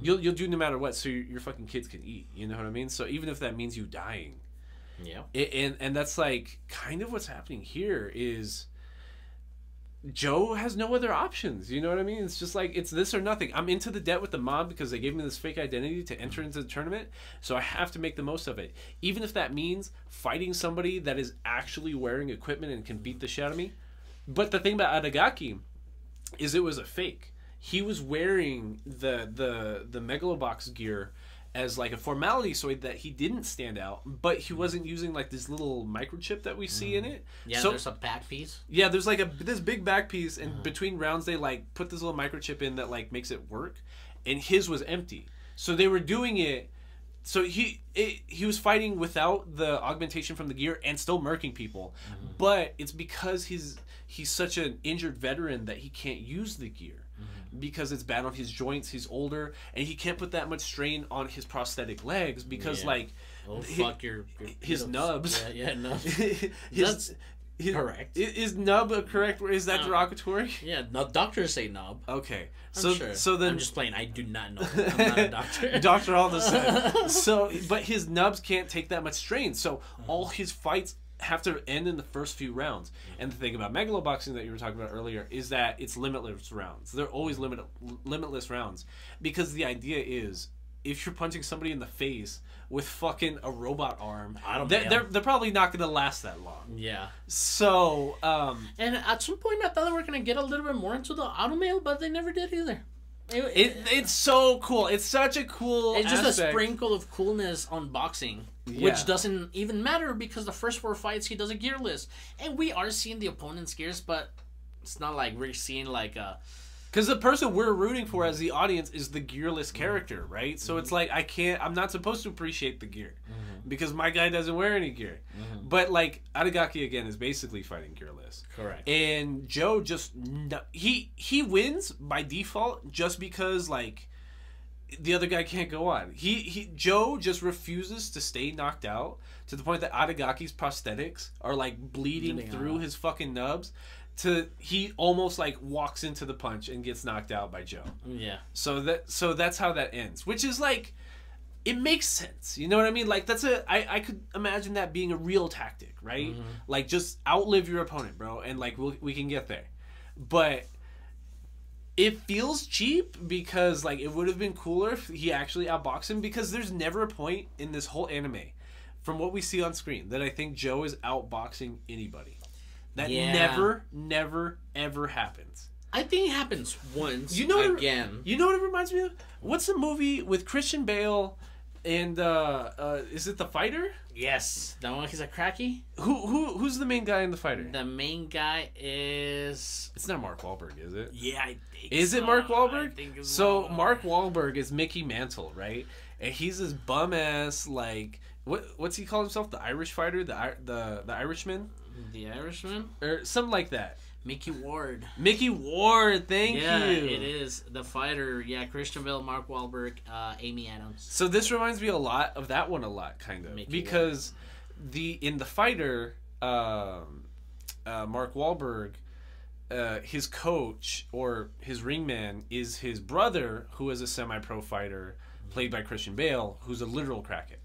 you'll do no matter what, so your fucking kids can eat. You know what I mean? So even if that means you dying, and that's like kind of what's happening here is Joe has no other options. You know what I mean? It's just like, it's this or nothing. I'm into the debt with the mob because they gave me this fake identity to enter into the tournament, so I have to make the most of it. Even if that means fighting somebody that is actually wearing equipment and can beat the shit out of me. But the thing about Adagaki is it was a fake. He was wearing the Megalobox gear as like a formality so that he didn't stand out, but he wasn't using like this little microchip that we see in it. Yeah, so, there's a back piece. Yeah, there's like this big back piece, and between rounds they like put this little microchip in that like makes it work, and his was empty. So they were doing it. So he was fighting without the augmentation from the gear and still murking people, but it's because he's such an injured veteran that he can't use the gear. Because it's bad on his joints, he's older, and he can't put that much strain on his prosthetic legs because, like, his nubs. Yeah, nubs. That's correct. Is nub a correct word? Is that derogatory? Yeah, no, doctors say nub. Okay, so then I'm just playing. I do not know. I'm not a doctor. Doctor all the same. So, but his nubs can't take that much strain. So all his fights have to end in the first few rounds. And the thing about megaloboxing that you were talking about earlier is that it's limitless rounds. They're always limitless rounds, because the idea is if you're punching somebody in the face with fucking a robot arm, they're probably not going to last that long. Yeah. So, and at some point I thought they were going to get a little bit more into the automail, but they never did either. It's so cool. It's such a cool It's just aspect. a sprinkle of coolness on boxing, which doesn't even matter because the first 4 fights he does a gearless. And we are seeing the opponent's gears, but it's not like we're seeing like a... Because the person we're rooting for as the audience is the gearless character, right? So it's like I'm not supposed to appreciate the gear because my guy doesn't wear any gear. But like Adagaki again is basically fighting gearless. Correct. And Joe just he wins by default just because like the other guy can't go on. Joe just refuses to stay knocked out to the point that Adagaki's prosthetics are like bleeding through his fucking nubs. He almost like walks into the punch and gets knocked out by Joe. Yeah. So that's how that ends, which is like, it makes sense. You know what I mean? Like I could imagine that being a real tactic, right? Like just outlive your opponent, bro, and like we can get there. But it feels cheap because like it would have been cooler if he actually outboxed him, because there's never a point in this whole anime, from what we see on screen, that I think Joe is outboxing anybody. That never, ever happens. I think it happens once. You know again. You know what it reminds me of? What's the movie with Christian Bale and is it The Fighter? Yes, that one. He's a cracky. Who's the main guy in The Fighter? The main guy is. It's not Mark Wahlberg, is it? Yeah, I think. Is it Mark Wahlberg? I think it's so Mark Wahlberg is Mickey Mantle, right? And he's this bum ass like what's he call himself? The Irish fighter, the Irishman. The Irishman? Or something like that. Mickey Ward. Mickey Ward, thank you. Yeah, it is. The Fighter. Yeah, Christian Bale, Mark Wahlberg, Amy Adams. So this reminds me a lot of that one kind of. Because in The Fighter, Mark Wahlberg, his coach or his ringman is his brother, who is a semi-pro fighter, played by Christian Bale, who's a literal crackhead.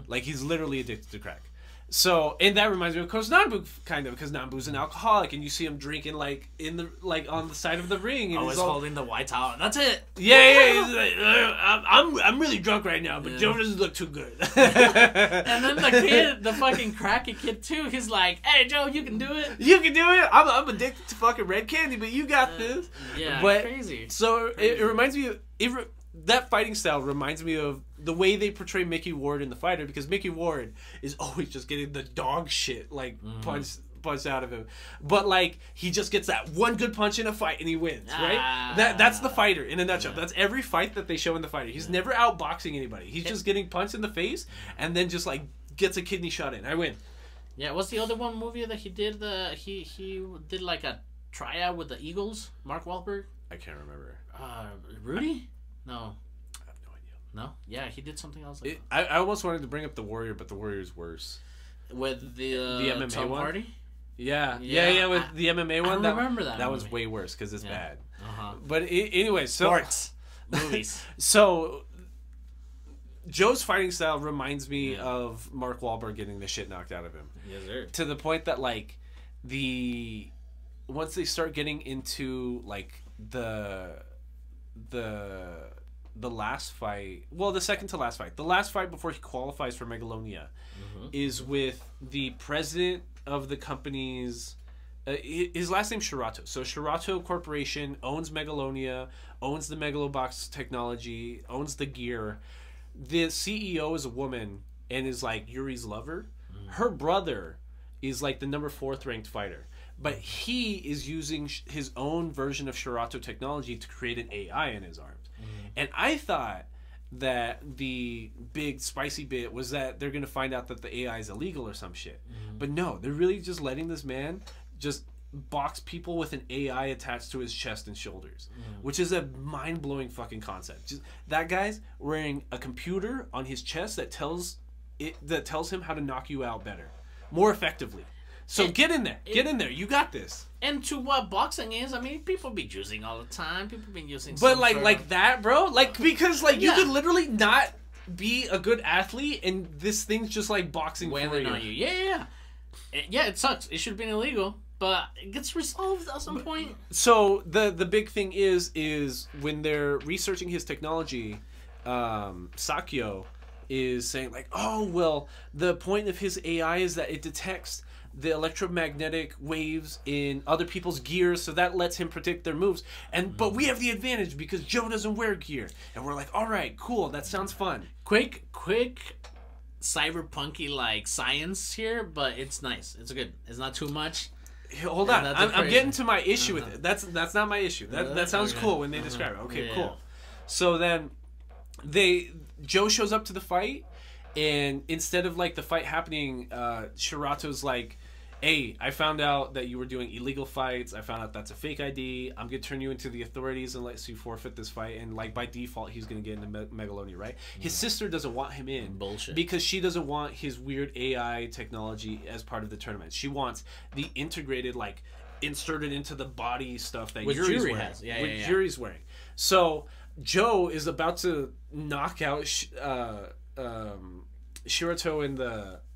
Like, he's literally addicted to crack. So, and that reminds me of course Nambu, kind of, because Nambu's an alcoholic, and you see him drinking like on the side of the ring, and he's holding the white towel. That's it. Yeah. He's like, I'm really drunk right now, but Joe doesn't look too good. And then the kid, the fucking cracky kid too, he's like, "Hey Joe, you can do it. You can do it. I'm addicted to fucking red candy, but you got this." Yeah, but, crazy. So it reminds me of that fighting style reminds me of the way they portray Mickey Ward in The Fighter, because Mickey Ward is always just getting the dog shit like punched out of him, but like he just gets that one good punch in a fight and he wins, right? That's The Fighter in a nutshell. That's every fight that they show in The Fighter. He's never outboxing anybody. He's just getting punched in the face and then just like gets a kidney shot in. I win. Yeah, what's the other one movie that he did? He did like a tryout with the Eagles. Mark Wahlberg. I can't remember. Rudy? No. I have no idea. No? Yeah, he did something else like that. I almost wanted to bring up The Warrior, but The Warrior's worse. With the MMA Tom one? Hardy? Yeah, with the MMA one. I remember that. That one's way worse because it's bad. Uh-huh. But anyway, so... Sports. Movies. So, Joe's fighting style reminds me of Mark Wahlberg getting the shit knocked out of him. Yes, sir. To the point that, like, once they start getting into, like, the last fight, well, the second to last fight, the last fight before he qualifies for Megalonia, is with the president of the company's his last name's Shirato. So Shirato Corporation owns Megalonia, owns the Megalobox technology, owns the gear, the CEO is a woman and is like Yuri's lover. Her brother is like the number 4th ranked fighter. But he is using his own version of Shirato technology to create an AI in his arms. And I thought that the big spicy bit was that they're going to find out that the AI is illegal or some shit. But no, they're really just letting this man just box people with an AI attached to his chest and shoulders, which is a mind-blowing fucking concept. Just, that guy's wearing a computer on his chest that tells him how to knock you out better, more effectively. So get in there. You got this. And to what boxing is, I mean, people be juicing all the time. People been using. But like that, bro. Like because like you could literally not be a good athlete, and this thing's just like boxing for you. On you. Yeah. It sucks. It should have been illegal, but it gets resolved at some point. So the big thing is when they're researching his technology, Sakyo is saying like, oh well, the point of his AI is that it detects the electromagnetic waves in other people's gears, so that lets him predict their moves. But we have the advantage because Joe doesn't wear gear, and we're like, all right, cool, that sounds fun. Quick, cyberpunky like science here, but it's nice. It's good. It's not too much. Hold on, I'm getting to my issue with it. That's not my issue. That sounds cool when they describe it. Okay, cool. So then Joe shows up to the fight. And instead of like the fight happening, Shirato's like, hey, I found out that you were doing illegal fights. I found out that's a fake ID. I'm going to turn you into the authorities and let you forfeit this fight. And like by default, he's going to get into Megalonia, right? His sister doesn't want him in. Bullshit. Because she doesn't want his weird AI technology as part of the tournament. She wants the integrated, like, inserted into the body stuff that Yuri's wearing. Has. Yuri's wearing. So Joe is about to knock out Shirato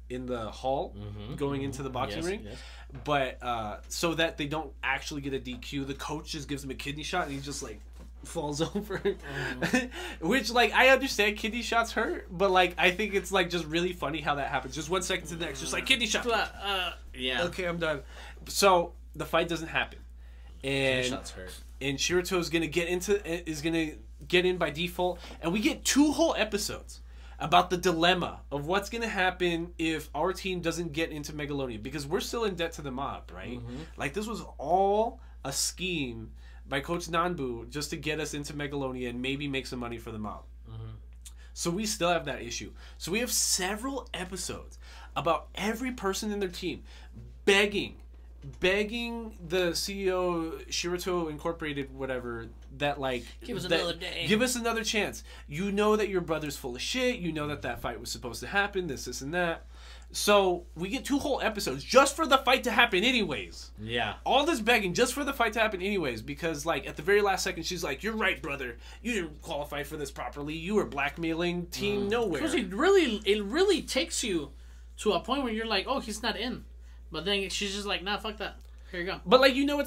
in the hall going into the boxing ring. Yes. But so that they don't actually get a DQ, the coach just gives him a kidney shot and he just like falls over. Which like I understand kidney shots hurt, but like I think it's like just really funny how that happens. Just 1 second to the next, just like kidney shot. Yeah. Okay, I'm done. So the fight doesn't happen. And kidney shots hurt. And Shirato is gonna get in by default, and we get 2 whole episodes about the dilemma of what's going to happen if our team doesn't get into Megalonia, because we're still in debt to the mob, right? Like this was all a scheme by Coach Nanbu just to get us into Megalonia and maybe make some money for the mob. So we still have that issue. So we have several episodes about every person in their team begging the CEO, Shirato Incorporated, whatever, that like give us another day, give us another chance. You know that your brother's full of shit. You know that fight was supposed to happen. This and that. So we get 2 whole episodes just for the fight to happen, anyways. Yeah. All this begging just for the fight to happen, anyways, because like at the very last second, she's like, "You're right, brother. You didn't qualify for this properly. You were blackmailing Team Nowhere." Because it really takes you to a point where you're like, "Oh, he's not in." But then she's just like, nah, fuck that. Here you go. But like he's gonna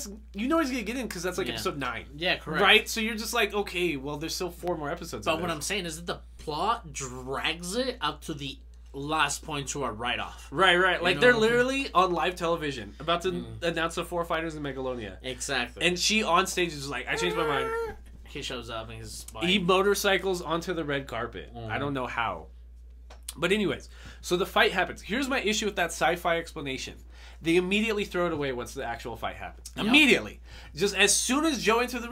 get in because that's like episode 9. Yeah, correct. Right, so you're just like, okay, well, there's still 4 more episodes. But what I'm saying is that the plot drags it up to the last point to a write-off. Right. Like they're literally on live television about to announce the 4 fighters in Megalonia. Exactly. And she on stage is like, I changed my mind. He shows up and he motorcycles onto the red carpet. I don't know how. But anyways, so the fight happens. Here's my issue with that sci-fi explanation. They immediately throw it away once the actual fight happens. Yep. Immediately. Just as soon as Joe enters the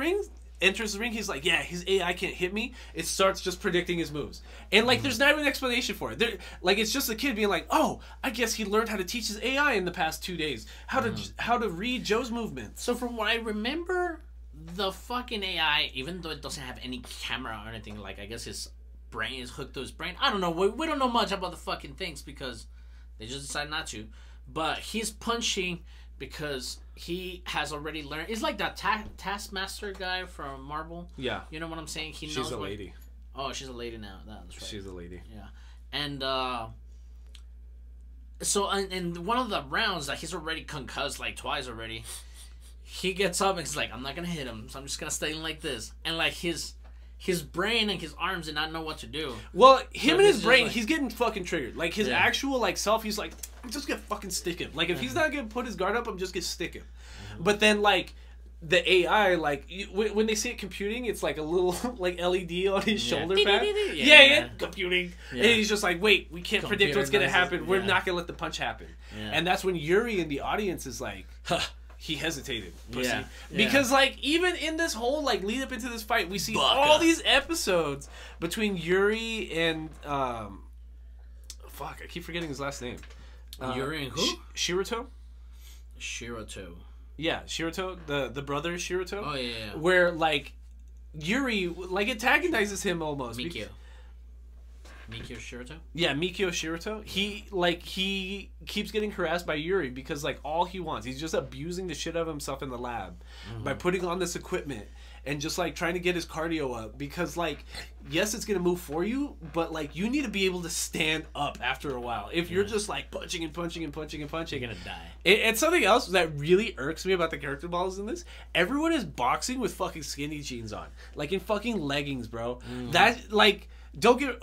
ring, he's like, yeah, his AI can't hit me. It starts just predicting his moves. And, like, there's not even an explanation for it. Like, it's just a kid being like, oh, I guess he learned how to teach his AI in the past 2 days. How to read Joe's movements. So from what I remember, the fucking AI, even though it doesn't have any camera or anything, like, I guess his brain is hooked to his brain. I don't know. We don't know much about the fucking things because they just decided not to. But he's punching because he has already learned. It's like that Taskmaster guy from Marvel. Yeah. You know what I'm saying? She's a lady. Oh, she's a lady now. That's right. She's a lady. Yeah. And so in one of the rounds that he's already concussed like twice already, he gets up and he's like, I'm not going to hit him. So I'm just going to stay like this. And like his brain and his arms did not know what to do. Well, him and his brain, like, he's getting fucking triggered. Like, his actual, like, self, he's like, I'm just gonna fucking stick him. Like, if he's not gonna put his guard up, I'm just gonna stick him. But then, like, the AI, like when they see it computing, it's like a little like LED on his shoulder pad. Yeah, computing. Yeah. And he's just like, wait, we can't predict what's gonna happen. We're not gonna let the punch happen. Yeah. And that's when Yuri in the audience is like, huh. He hesitated, pussy. Yeah. Because like even in this whole like lead up into this fight, we see all these episodes between Yuri and fuck, I keep forgetting his last name. Yuri and who? Shirato. Shirato. Yeah, Shirato, the brother Shirato. Oh yeah. Where like Yuri like antagonizes him almost. Mikio Shirato? Yeah, Mikio Shirato. He keeps getting harassed by Yuri because like all he wants, he's just abusing the shit out of himself in the lab by putting on this equipment and just like trying to get his cardio up because like yes, it's gonna move for you, but like you need to be able to stand up after a while. If you're just like punching and punching and punching and punching, you're gonna die. And something else that really irks me about the character models in this, everyone is boxing with fucking skinny jeans on, like in fucking leggings, bro. That like. Don't get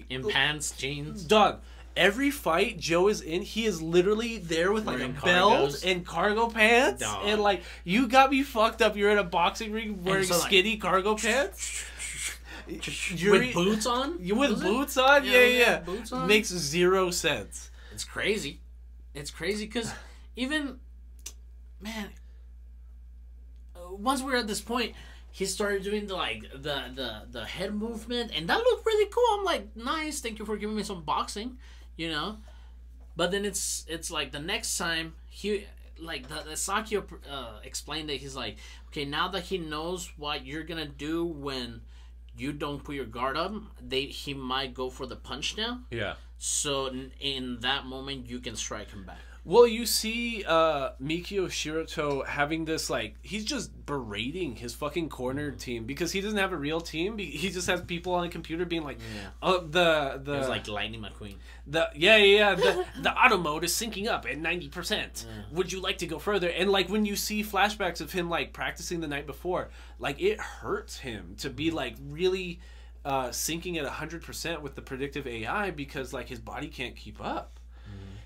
in pants, jeans. Done. Every fight Joe is in, he is literally there with like a belt and cargo pants, and like you got me fucked up. You're in a boxing ring wearing skinny cargo pants. With boots on? With boots on? Yeah. Boots on? Makes zero sense. It's crazy. It's crazy because even man, once we're at this point. He started doing the head movement, and that looked really cool. I'm like, nice, thank you for giving me some boxing, you know. But then it's like the next time he like the Sakio explained that he's like, okay, now that he knows what you're gonna do when you don't put your guard up, he might go for the punch now. Yeah. So in that moment, you can strike him back. Well, you see Mikio Shirato having this, like, he's just berating his fucking corner team because he doesn't have a real team. He just has people on a computer being like, oh, the... It was like Lightning McQueen. The auto mode is syncing up at 90%. Yeah. Would you like to go further? And, like, when you see flashbacks of him, like, practicing the night before, like, it hurts him to be, like, really syncing at 100% with the predictive AI because, like, his body can't keep up.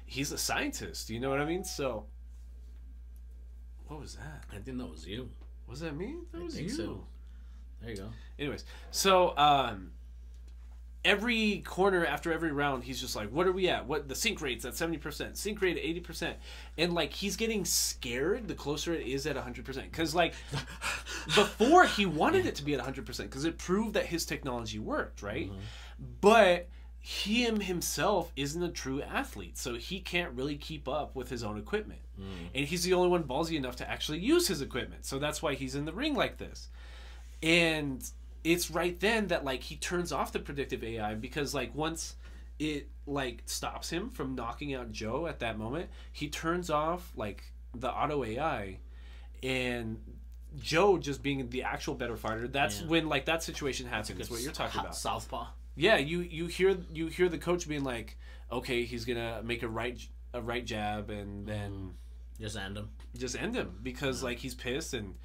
He's a scientist, you know what I mean? So, what was that? I think that was you. Was that me? That was you. So. There you go. Anyways, so every corner after every round, he's just like, "What are we at? What the sync rate's at 70%, sync rate at 80%," and like he's getting scared the closer it is at 100%. Because like before he wanted it to be at 100% because it proved that his technology worked, right? But he himself isn't a true athlete, so he can't really keep up with his own equipment. And he's the only one ballsy enough to actually use his equipment, so that's why he's in the ring like this. And it's right then that like he turns off the predictive AI because like once it like stops him from knocking out Joe at that moment, he turns off like the auto AI, and Joe just being the actual better fighter. That's when like that situation happens. That's what you're talking about. Southpaw. Yeah, you hear the coach being like, okay, he's gonna make a right jab and then just end him because like he's pissed and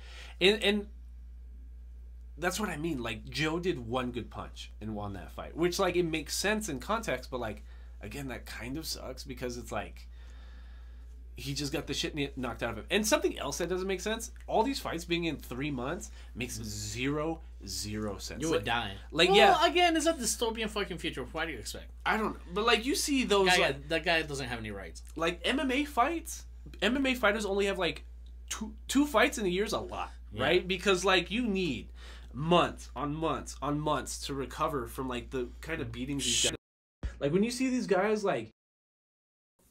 that's what I mean. Like Joe did one good punch and won that fight, which like it makes sense in context, but like again that kind of sucks because it's like he just got the shit knocked out of him. And something else that doesn't make sense, all these fights being in 3 months makes zero sense. You would die. Like, well, again, it's a dystopian fucking future. Why do you expect? I don't know. But, like, you see those... that guy doesn't have any rights. Like, MMA fighters only have, like, two fights in a year is a lot, right? Because, like, you need months on months to recover from, like, the kind of beatings these guys... Like, when you see these guys, like,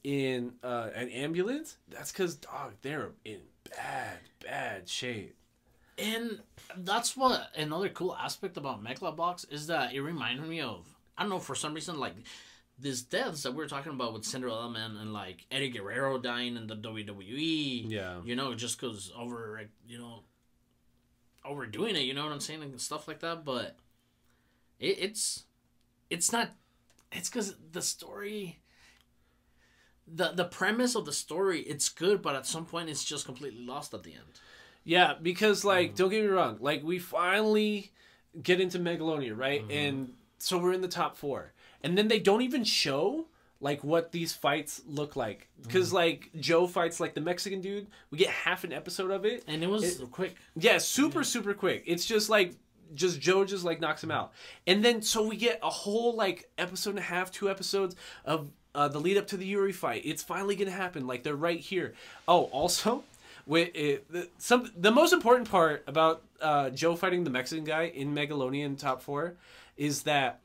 in an ambulance, that's because, dog, they're in bad shape. And that's what another cool aspect about Megalobox is that it reminded me of, I don't know, for some reason, like these deaths that we were talking about with Cinderella Man and like Eddie Guerrero dying in the WWE. Yeah. You know, just because overdoing it, you know what I'm saying, and stuff like that. But it's not. It's because the story. The premise of the story, it's good, but at some point it's just completely lost at the end. Yeah, because, like, don't get me wrong, like, we finally get into Megalonia, right? And so we're in the top 4. And then they don't even show, like what these fights look like, because like Joe fights like the Mexican dude, we get half an episode of it, and it was quick. Yeah, super quick. It's just like Joe just like knocks him out, and then so we get a whole like episode and a half, 2 episodes of the lead up to the Yuri fight. It's finally gonna happen. Like they're right here. Oh, also, the most important part about Joe fighting the Mexican guy in Megalonian Top 4 is that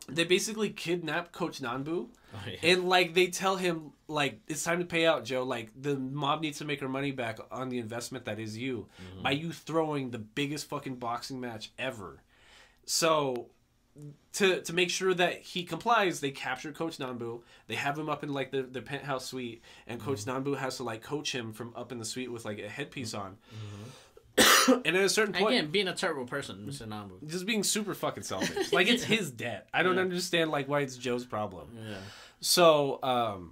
they basically kidnap Coach Nanbu. Oh, yeah. And like they tell him like it's time to pay out, Joe. Like the mob needs to make our money back on the investment that is you by you throwing the biggest fucking boxing match ever. So to make sure that he complies, they capture Coach Nanbu. They have him up in like the penthouse suite, and Coach Nanbu has to like coach him from up in the suite with like a headpiece on. And at a certain point, again, being a terrible person, Mr. Nanbu, just being super fucking selfish. Like it's his debt. I don't understand like why it's Joe's problem. Yeah. So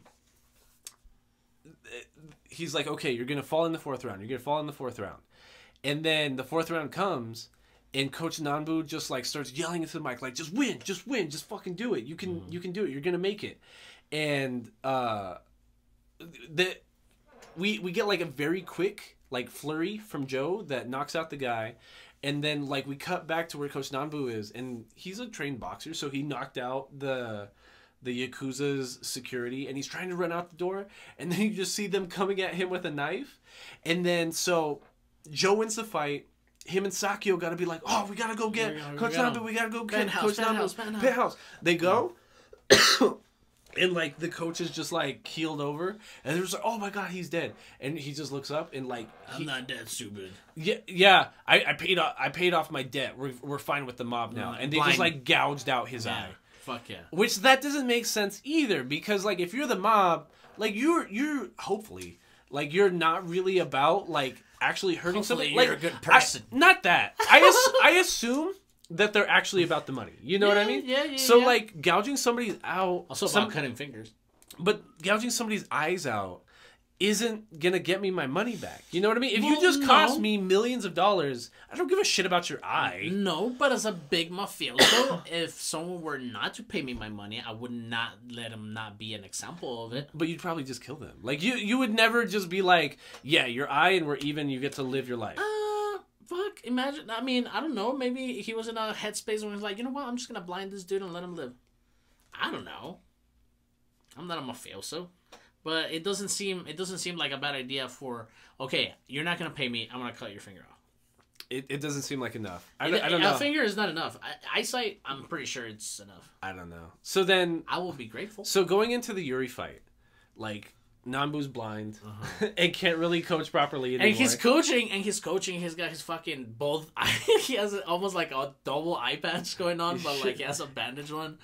he's like, okay, you're gonna fall in the 4th round. You're gonna fall in the 4th round, and then the 4th round comes, and Coach Nanbu just like starts yelling into the mic, like, just win, just fucking do it. You can do it. You're gonna make it. And we get like a very quick like flurry from Joe that knocks out the guy, and then like we cut back to where Coach Nanbu is, and he's a trained boxer, so he knocked out the Yakuza's security, and he's trying to run out the door, and then you just see them coming at him with a knife, and then so Joe wins the fight. Him and Sakio got to be like, oh, we got to go get Coach Nanbu, we got to go get Coach Nanbu's penthouse. They go, and like the coach is just like keeled over, and there's like, oh my god, he's dead, and he just looks up and like, I'm not dead, stupid. Yeah, I paid off my debt. We're fine with the mob now, and they just like gouged out his eye. Fuck yeah. Which that doesn't make sense either, because like if you're the mob, like you're hopefully like you're not really about like actually hurting somebody. You're like a good person. Not that. I assume that they're actually about the money. You know what I mean? Yeah. So like gouging somebody's out. Also about cutting fingers. But gouging somebody's eyes out isn't gonna get me my money back. You know what I mean? If you just cost me millions of dollars, I don't give a shit about your eye. No, but as a big mafioso, if someone were not to pay me my money, I would not let him not be an example of it. But you'd probably just kill them. Like you would never just be like, yeah, your eye and we're even. You get to live your life. Fuck. Imagine. I mean, I don't know. Maybe he was in a headspace where he was like, you know what? I'm just gonna blind this dude and let him live. I don't know. I'm not a mafioso. But it doesn't seem like a bad idea for, okay, you're not going to pay me, I'm going to cut your finger off. It doesn't seem like enough. I don't know. A finger is not enough. Eyesight, I'm pretty sure it's enough. I don't know. So then... I will be grateful. So going into the Yuri fight, like, Nambu's blind and can't really coach properly anymore. And he's coaching, he's got his fucking both... he has almost like a double eye patch going on, but like he has a bandage one.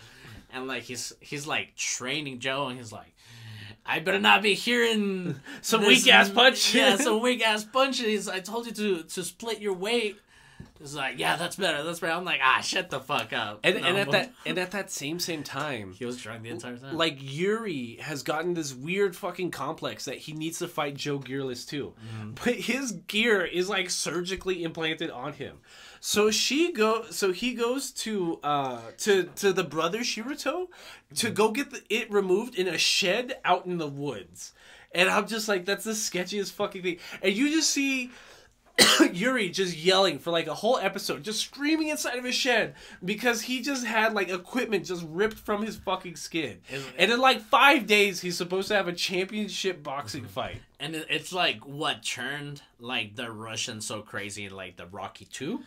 And like he's like training Joe, and he's like, I better not be hearing some weak ass punch. Yeah, some weak ass punches. I told you to split your weight. It's like, yeah, that's better. I'm like, shut the fuck up. And at that same time, he was drunk the entire time. Like Yuri has gotten this weird fucking complex that he needs to fight Joe Gearless too, but his gear is like surgically implanted on him. So he goes to the brother Shiruto to go get it removed in a shed out in the woods. And I'm just like, that's the sketchiest fucking thing. And you just see Yuri just yelling for like a whole episode, just screaming inside of his shed because he just had like equipment just ripped from his fucking skin. And in like 5 days, he's supposed to have a championship boxing fight. And it's like what turned like the Russians so crazy in like the Rocky 2,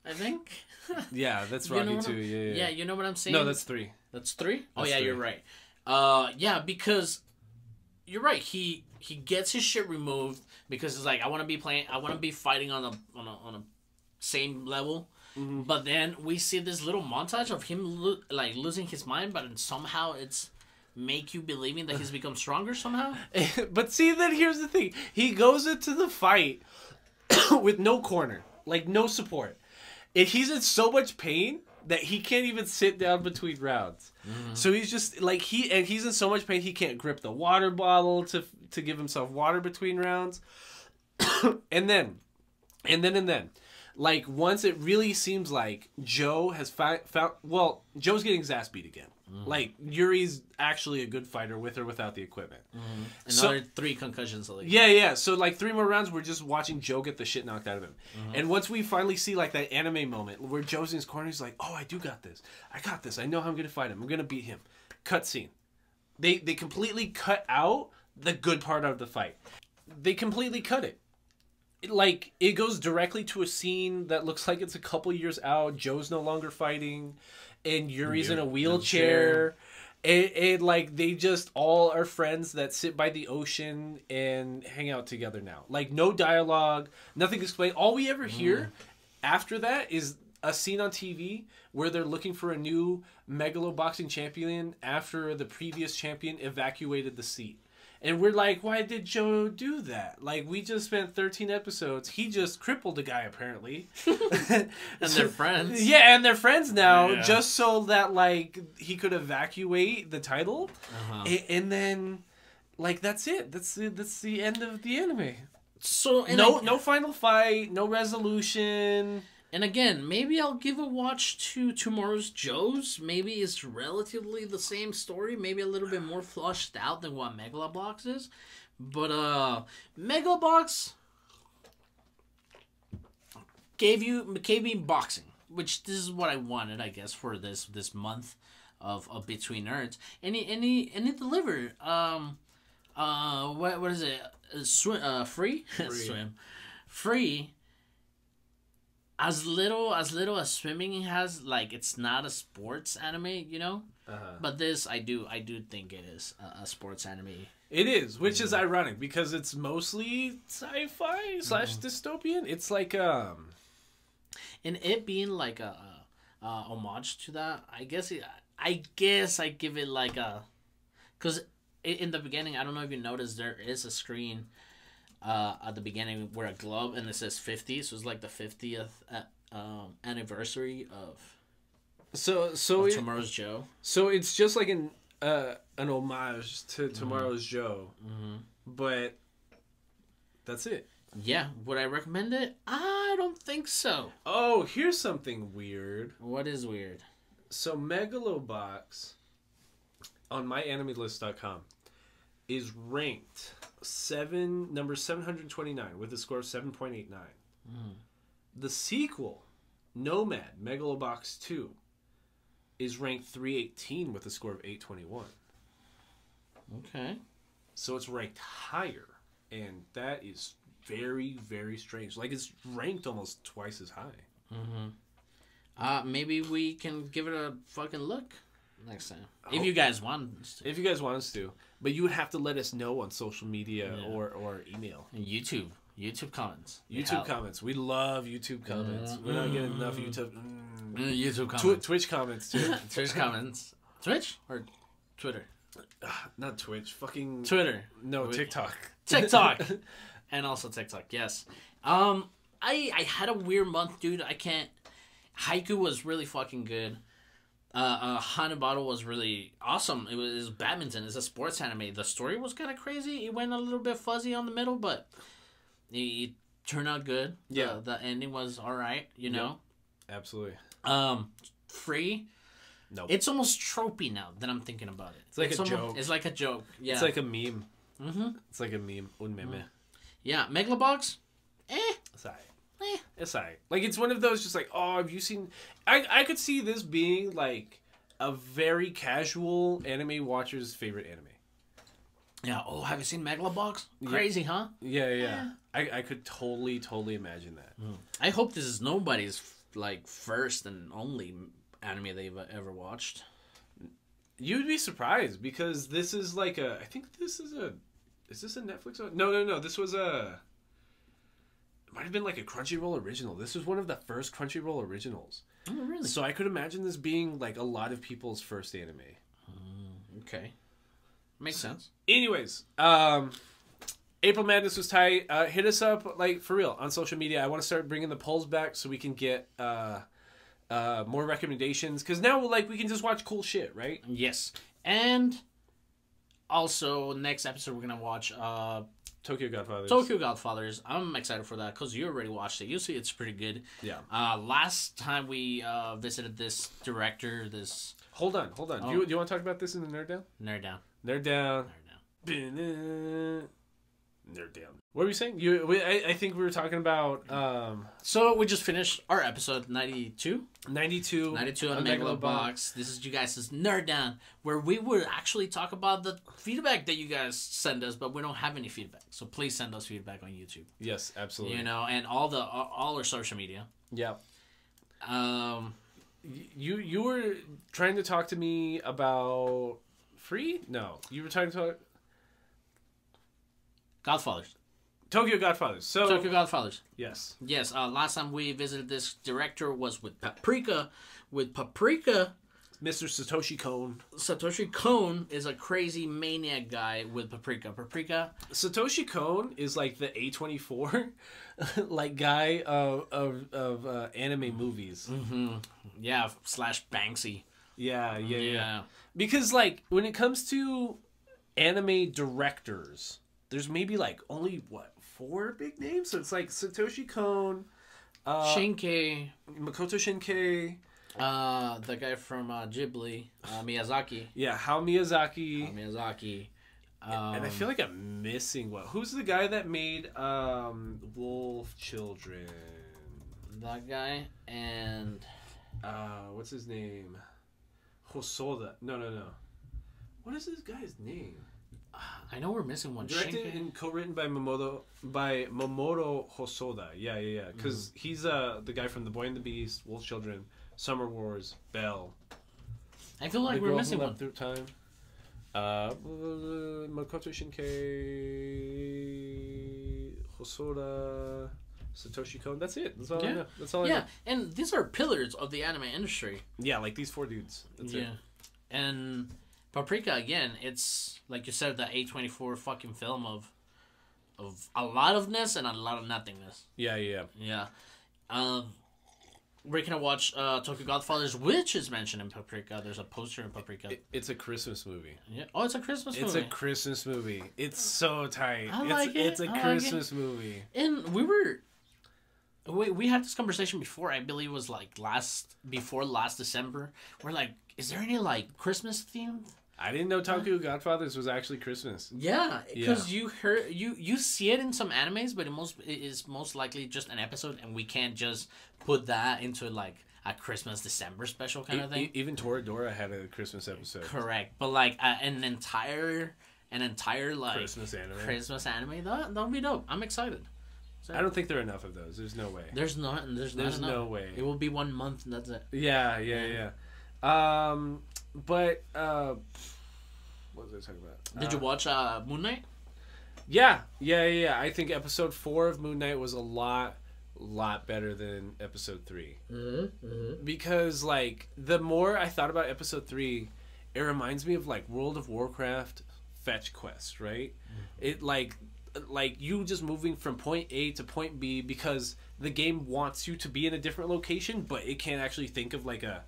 I think. Yeah, that's Rocky 2. Yeah, you know what I'm saying? No, that's 3. That's 3? Oh yeah, 3. You're right. Yeah, because you're right. He gets his shit removed because it's like, I want to be fighting on a same level. Mm-hmm. But then we see this little montage of him losing his mind, but somehow it's make you believing that he's become stronger somehow. But see, then here's the thing: he goes into the fight with no corner, like no support, and he's in so much pain that he can't even sit down between rounds. Mm-hmm. So he's just like he's in so much pain he can't grip the water bottle to give himself water between rounds. and then like once it really seems like Joe has found Joe's getting his ass beat again. Like, Yuri's actually a good fighter with or without the equipment. Another 3 concussions at least. Yeah. So, like, 3 more rounds, we're just watching Joe get the shit knocked out of him. And once we finally see, like, that anime moment where Joe's in his corner, he's like, oh, I do got this. I got this. I know how I'm going to fight him. I'm going to beat him. Cutscene. They completely cut out the good part of the fight. They completely cut it. Like, it goes directly to a scene that looks like it's a couple years out. Joe's no longer fighting. And Yuri's in a wheelchair. And, like, they just all are friends that sit by the ocean and hang out together now. Like, no dialogue, nothing explained. All we ever hear after that is a scene on TV where they're looking for a new Megaloboxing champion after the previous champion evacuated the seat. And we're like, why did Joe do that? Like, we just spent 13 episodes. He just crippled a guy, apparently. And they're friends. Yeah, and they're friends now, just so that, like, he could evacuate the title. And then, like, that's it. That's the end of the anime. So No final fight, no resolution. And again, maybe I'll give a watch to Tomorrow's Joe's. Maybe it's relatively the same story. Maybe a little bit more flushed out than what Megalobox is. But Megalobox gave me boxing, which this is what I wanted, I guess, for this month of Between Nerds. And it delivered. What is it? Free? Swim. Free. As little as swimming has, like, it's not a sports anime, you know. But this, I do think it is a sports anime. It is, which is ironic because it's mostly sci-fi / dystopian. It's like and it being like a homage to that, I guess I give it like a, because in the beginning, I don't know if you noticed, there is a screen at the beginning where a glove and it says 50, so it's like the 50th anniversary of Tomorrow's Joe. So it's just like an homage to Tomorrow's Joe, but that's it. Yeah, would I recommend it? I don't think so. Oh, here's something weird. What is weird? So Megalobox on myanimelist.com is ranked number 729 with a score of 7.89. The sequel, Nomad Megalobox 2, is ranked 318 with a score of 821. Okay. So it's ranked higher, and that is very, very strange. Like, it's ranked almost twice as high. Maybe we can give it a fucking look next time. If you guys want us to. If you guys want us to. But you would have to let us know on social media or email. And YouTube comments. YouTube comments. We love YouTube comments. We're not getting enough YouTube. YouTube comments. Twitch comments, too. Twitch comments. Twitch or Twitter? Not Twitch. Fucking... Twitter. No, TikTok. TikTok. And also TikTok, yes. I had a weird month, dude. I can't... Haiku was really fucking good. Hanabata was really awesome. It was badminton. It's a sports anime. The story was kind of crazy. It went a little bit fuzzy on the middle, but it turned out good. Yeah. The ending was all right, you know? Absolutely. Free? Nope. It's almost tropey now that I'm thinking about it. It's like a joke. It's like a joke. Yeah. It's like a meme. It's like a meme. Un meme. Yeah. Megalobox? It's alright. It's alright. Like, it's one of those just like, oh, have you seen... I could see this being, like, a very casual anime watcher's favorite anime. Yeah. Oh, have you seen Megalobox? Crazy, huh? Yeah. I could totally imagine that. I hope this is nobody's, like, first and only anime they've ever watched. You'd be surprised, because this is like a... I think this is a... Is this a Netflix? No. This was a... It might have been like a Crunchyroll original. This was one of the first Crunchyroll originals. Oh, really? So I could imagine this being like a lot of people's first anime. Okay. Makes sense. Anyways, April Madness was tight. Hit us up, like, for real, on social media. I want to start bringing the polls back so we can get more recommendations. Because now, like, we can just watch cool shit, right? Yes. And also, next episode, we're going to watch Tokyo Godfathers. Tokyo Godfathers. I'm excited for that because you already watched it. You see, it's pretty good. Yeah. Last time we visited this director, this. Hold on. Oh. Do you want to talk about this in the Nerd Down? Nerd down. Nerd Down. Nerd down. Nerd Down. What were you saying? I think we were talking about. So we just finished our episode 92. 92 on Megalobox. This is you guys' Nerd Down, where we would actually talk about the feedback that you guys send us, but we don't have any feedback. So please send us feedback on YouTube. Yes, absolutely. You know, and all our social media. Yeah. You were trying to talk to me about Free? No, you were trying to talk Godfathers. Tokyo Godfathers. So Tokyo Godfathers. Yes. Yes. Last time we visited this director was with Paprika. With Paprika, Mr. Satoshi Kon. Satoshi Kon is a crazy maniac guy with Paprika. Satoshi Kon is like the A24 like guy of anime movies. Mm-hmm. Yeah, / Banksy. Yeah. Because like when it comes to anime directors, there's maybe like only 4 big names. So it's like Satoshi Kon, Shinkai, Makoto Shinkai, the guy from Ghibli, Miyazaki. Yeah, Hayao Miyazaki. Miyazaki. And I feel like I'm missing one. Who's the guy that made Wolf Children? That guy and what's his name? Hosoda. No. What is this guy's name? I know we're missing one. Directed and co-written by Mamoru Hosoda. Yeah. Because he's the guy from The Boy and the Beast, Wolf Children, Summer Wars, Belle. I feel like we're missing one. Through time. Makoto Shinkai, Hosoda, Satoshi Kon. That's it. That's all I know. That's all I know. And these are pillars of the anime industry. Yeah, like these 4 dudes. That's it. And Paprika, again, it's like you said, the A24 fucking film of a lot ofness and a lot of nothingness. Yeah. We're gonna watch Tokyo Godfathers, which is mentioned in Paprika. There's a poster in Paprika. It's a Christmas movie. Yeah. Oh, it's a Christmas movie. It's a Christmas movie. It's so tight. I like it. It's a Christmas movie. And we had this conversation before. I believe it was like last December. We're like, is there any like Christmas themed? I didn't know Tokyo Godfathers was actually Christmas. Yeah, because you see it in some animes, but it is most likely just an episode, and we can't just put that into like a Christmas December special kind of thing. Even Toradora had a Christmas episode. Correct, but like an entire like Christmas anime that would be dope. I'm excited. I don't think there are enough of those. There's no way. There's not enough. No way. It will be 1 month and that's it. Yeah. But what was I talking about? Did you watch Moon Knight? Yeah. I think episode 4 of Moon Knight was a lot better than episode 3. Because like the more I thought about episode 3, it reminds me of like World of Warcraft fetch quest, right? It like you just moving from point A to point B because the game wants you to be in a different location, but it can't actually think of like a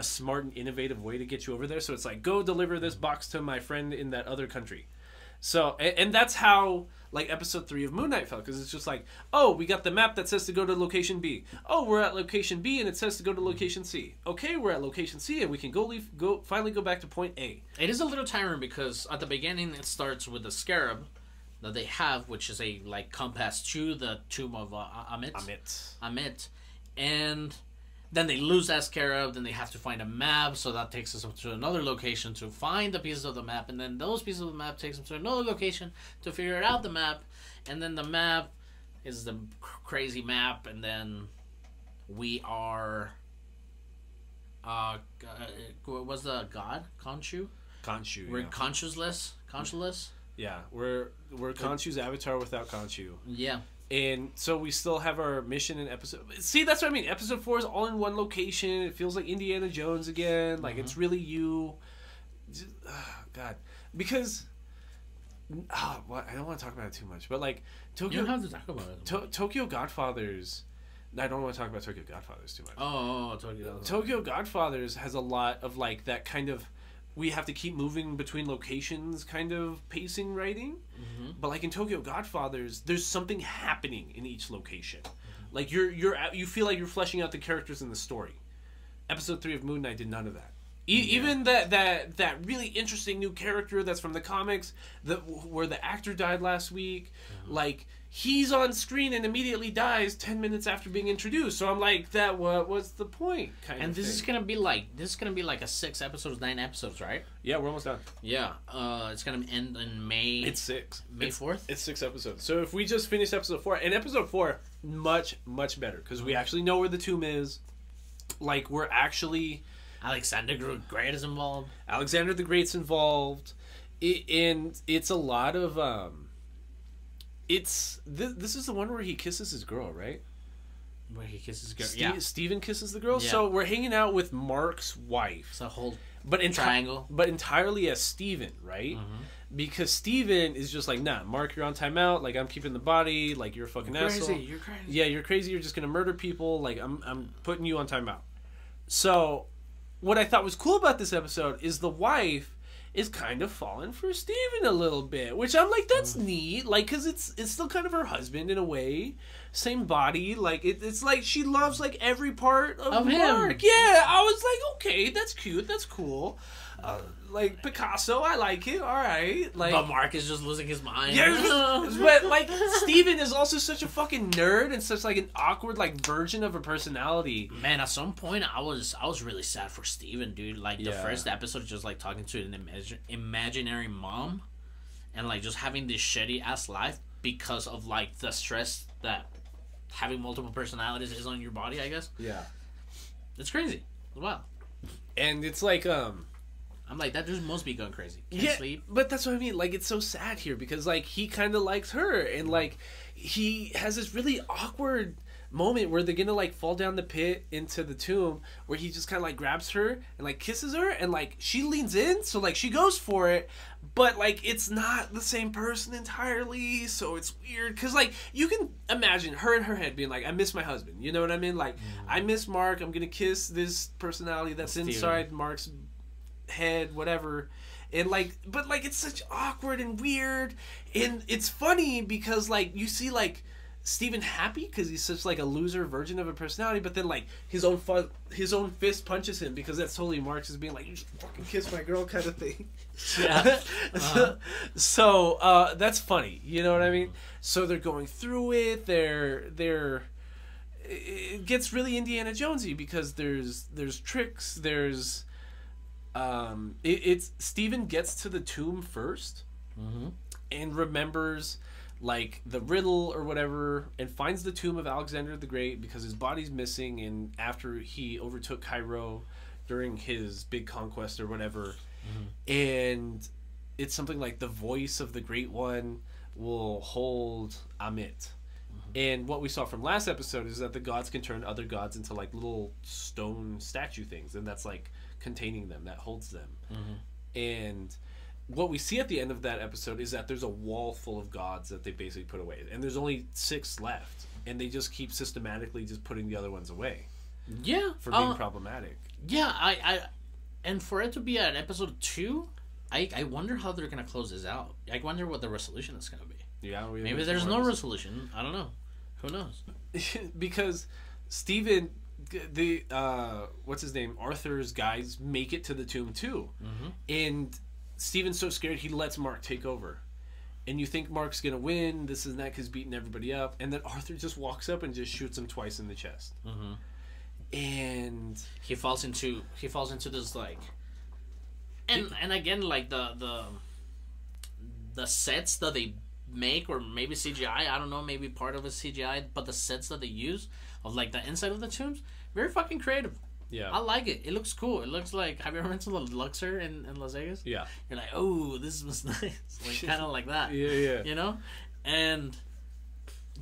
smart and innovative way to get you over there. So it's like, go deliver this box to my friend in that other country. So, and that's how like episode 3 of Moon Knight felt, because it's just like, oh, we got the map that says to go to location B. Oh, we're at location B and it says to go to location C. Okay, we're at location C and we can finally go back to point A. It is a little tiring because at the beginning it starts with the scarab that they have, which is a like compass to the tomb of Amit, and then they lose that scarab. Then they have to find a map, so that takes us up to another location to find the pieces of the map, and then those pieces of the map takes them to another location to figure out the map, and then the map is the crazy map, and then we are what was the god Khonshu? We're Khonshu-less. Yeah, we're Khonshu's avatar without Khonshu. Yeah. And so we still have our mission in episode... See, that's what I mean. Episode 4 is all in one location. It feels like Indiana Jones again. Like, it's really you. God. Because... well, I don't want to talk about it too much. But, like... You don't have to talk about it. Tokyo Godfathers... I don't want to talk about Tokyo Godfathers too much. Oh, Tokyo Godfathers. Tokyo Godfathers has a lot of, like, that kind of... we have to keep moving between locations kind of pacing writing. But like in Tokyo Godfathers, there's something happening in each location. Like you feel like you're fleshing out the characters in the story. Episode 3 of Moon Knight did none of that. Even that really interesting new character that's from the comics, where the actor died last week, like he's on screen and immediately dies 10 minutes after being introduced. So I'm like, what was the point? And this is gonna be like a 6 episodes, 9 episodes, right? Yeah, we're almost done. Yeah, it's gonna end in May. It's 6. May 4th. It's 6 episodes. So if we just finish episode 4, and episode 4, much better because we actually know where the tomb is. Like we're actually. Alexander the Great is involved. Alexander the Great's involved, and it's a lot of this is the one where he kisses his girl, right? Where he kisses his girl. Steven kisses the girl. Yeah. So we're hanging out with Mark's wife. It's a whole triangle, but entirely as Steven, right? Because Steven is just like, nah, Mark, you're on timeout. Like I'm keeping the body. Like you're a fucking asshole. You're crazy. Yeah, you're crazy. You're just gonna murder people. Like I'm putting you on timeout. So. What I thought was cool about this episode is the wife is kind of falling for Steven a little bit, which I'm like, that's neat, like, because it's still kind of her husband in a way, same body, like, it's like she loves, like, every part of Mark. Him. Yeah, I was like, okay, that's cute, that's cool. Like, Picasso, I like it, alright. Like, but Mark is just losing his mind. Yeah, but, like, Steven is also such a fucking nerd and such, like, an awkward, like, version of a personality. Man, at some point, I was really sad for Steven, dude. Like, the first episode, just, like, talking to an imaginary mom and, like, just having this shitty-ass life because of, like, the stress that having multiple personalities is on your body, I guess. Yeah. It's crazy. Wow. And it's like, I'm like, that dude must be going crazy. Can't sleep. But that's what I mean. Like, it's so sad here because, like, he kind of likes her. And, like, he has this really awkward moment where they're gonna, like, fall down the pit into the tomb where he just kind of, like, grabs her and, like, kisses her. And, like, she leans in. So, like, she goes for it. But, like, it's not the same person entirely. So it's weird. Because, like, you can imagine her in her head being like, I miss my husband. You know what I mean? Like, I miss Mark. I'm gonna kiss this personality that's inside Mark's head, whatever. And like, but like, it's such awkward and weird, and it's funny because like you see like Steven happy because he's such like a loser version of a personality, but then like his own fist punches him because that's totally Mark's as being like, you just fucking kiss my girl kind of thing. Yeah. So that's funny, you know what I mean? So they're going through it. It gets really Indiana Jonesy because there's tricks, there's it's Steven gets to the tomb first and remembers like the riddle or whatever and finds the tomb of Alexander the Great because his body's missing, and after he overtook Cairo during his big conquest or whatever, and it's something like the voice of the Great One will hold Amit. And what we saw from last episode is that the gods can turn other gods into like little stone statue things, and that's like containing them, that holds them. And what we see at the end of that episode is that there's a wall full of gods that they basically put away, and there's only 6 left, and they just keep systematically just putting the other ones away for being problematic. And for it to be at episode 2, I wonder how they're gonna close this out. I wonder what the resolution is gonna be. Maybe there's no resolution. I don't know. Who knows? Because Steven, the what's his name, Arthur's guys make it to the tomb too, and Steven's so scared he lets Mark take over, and you think Mark's gonna win, this and that, because he's beating everybody up, and then Arthur just walks up and just shoots him twice in the chest, and he falls into this like, and again like the sets that they make, or maybe CGI, I don't know, maybe part of it's CGI, but the sets that they use of like the inside of the tombs, very fucking creative. I like it. It looks cool. It looks like, have you ever been to the Luxor in Las Vegas? You're like, oh, this was nice. Like kind of like that. You know? And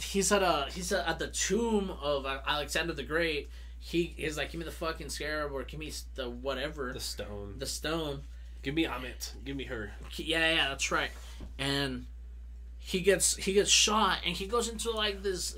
he's at the tomb of Alexander the Great. He is like, give me the fucking scarab, or give me the whatever. The stone. Give me Amit. Give me her. Yeah, that's right. And he gets shot, and he goes into like this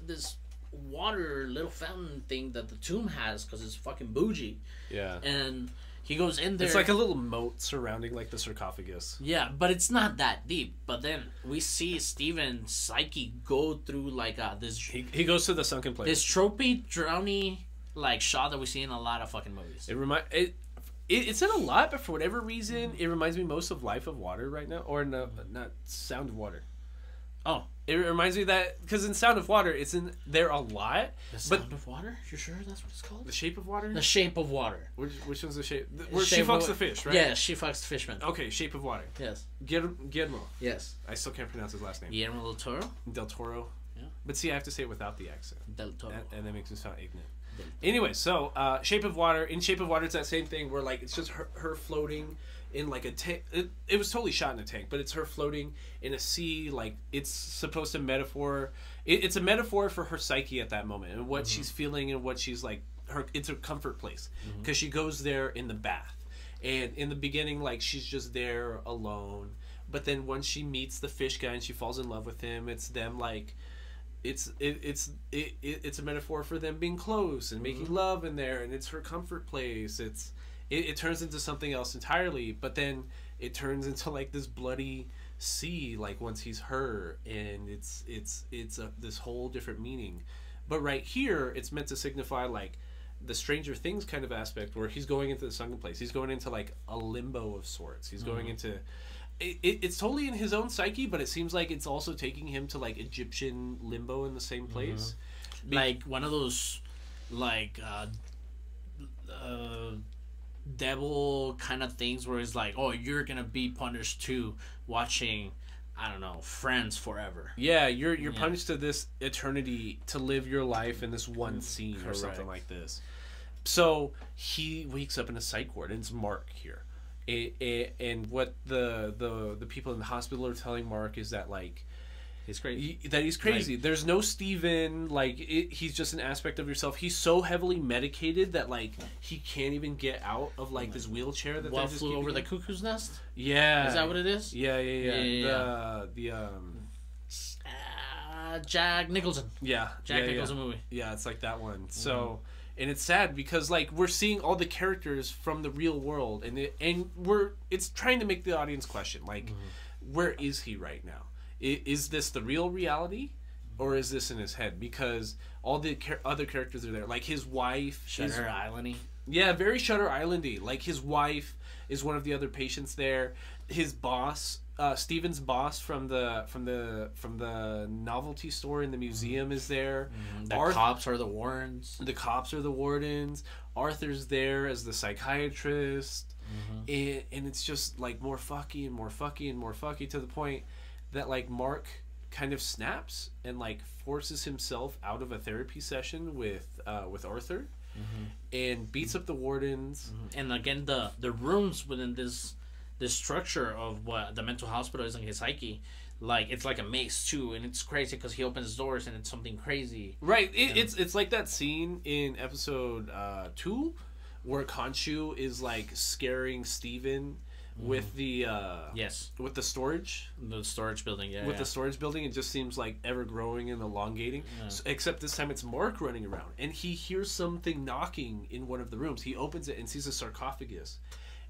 water little fountain thing that the tomb has because it's fucking bougie. And He goes in there. It's like a little moat surrounding like the sarcophagus. Yeah, but it's not that deep. But then we see Steven's psyche go through like this. He goes to the sunken place. This tropey drowny like shot that we see in a lot of fucking movies. It's in a lot, but for whatever reason, it reminds me most of Life of Water right now, or no, not Sound of Water. Oh, it reminds me that because in Sound of Water, it's in there a lot. The Sound of Water? You sure that's what it's called? The Shape of Water. The Shape of Water. Which one's the shape? Where she fucks the fish, right? Yeah, she fucks the fishman. Okay, Shape of Water. Yes. Guillermo. Yes. I still can't pronounce his last name. Guillermo del Toro. Del Toro. Yeah. But see, I have to say it without the accent. Del Toro. And that makes me sound ignorant. Anyway, so Shape of Water. In Shape of Water, it's that same thing where like it's just her floating in like a tank. It was totally shot in a tank, but it's her floating in a sea. Like it's supposed to metaphor. It's a metaphor for her psyche at that moment and what she's feeling and what she's like. It's her comfort place because she goes there in the bath, and in the beginning, like she's just there alone. But then once she meets the fish guy and she falls in love with him, it's them like. It's a metaphor for them being close and making love in there, and it's her comfort place. It turns into something else entirely, but then it turns into like this bloody sea, like once he's her, and it's this whole different meaning. But right here, it's meant to signify like the Stranger Things kind of aspect, where he's going into the sunken place. He's going into like a limbo of sorts. He's going into. It's totally in his own psyche, but it seems like it's also taking him to like Egyptian limbo in the same place. Like one of those like devil kind of things where it's like, oh, you're gonna be punished too, watching, I don't know, Friends forever. Yeah, you're punished to this eternity to live your life in this one scene or something like this. So he wakes up in a psych ward, and it's Mark here. And what the people in the hospital are telling Mark is that like he's crazy. He's crazy. Like, there's no Steven. Like he's just an aspect of yourself. He's so heavily medicated that like he can't even get out of like this wheelchair that what flew over the cuckoo's nest. Yeah, is that what it is? Yeah. Jack Nicholson. Yeah, Jack Nicholson movie. Yeah, it's like that one. So. And it's sad because like we're seeing all the characters from the real world, and it's trying to make the audience question like, where is he right now? Is this the real reality, or is this in his head? Because all the other characters are there, like his wife. Shutter Island-y. Yeah, very Shutter Island-y. Like his wife is one of the other patients there. His boss, Steven's boss from the novelty store in the museum is there. The cops are the Warrens. The cops are the wardens. Arthur's there as the psychiatrist. And it's just like more fucky and more fucky and more fucky to the point that like Mark kind of snaps and like forces himself out of a therapy session with Arthur. And beats up the wardens. And again, the rooms within this structure of what the mental hospital is in his psyche, like it's like a maze too, and it's crazy because he opens doors and it's something crazy. Right. It's like that scene in episode 2 where Khonshu is like scaring Steven with the with the storage building, the storage building. It just seems like ever growing and elongating. So, except this time it's Mark running around, and he hears something knocking in one of the rooms. He opens it and sees a sarcophagus,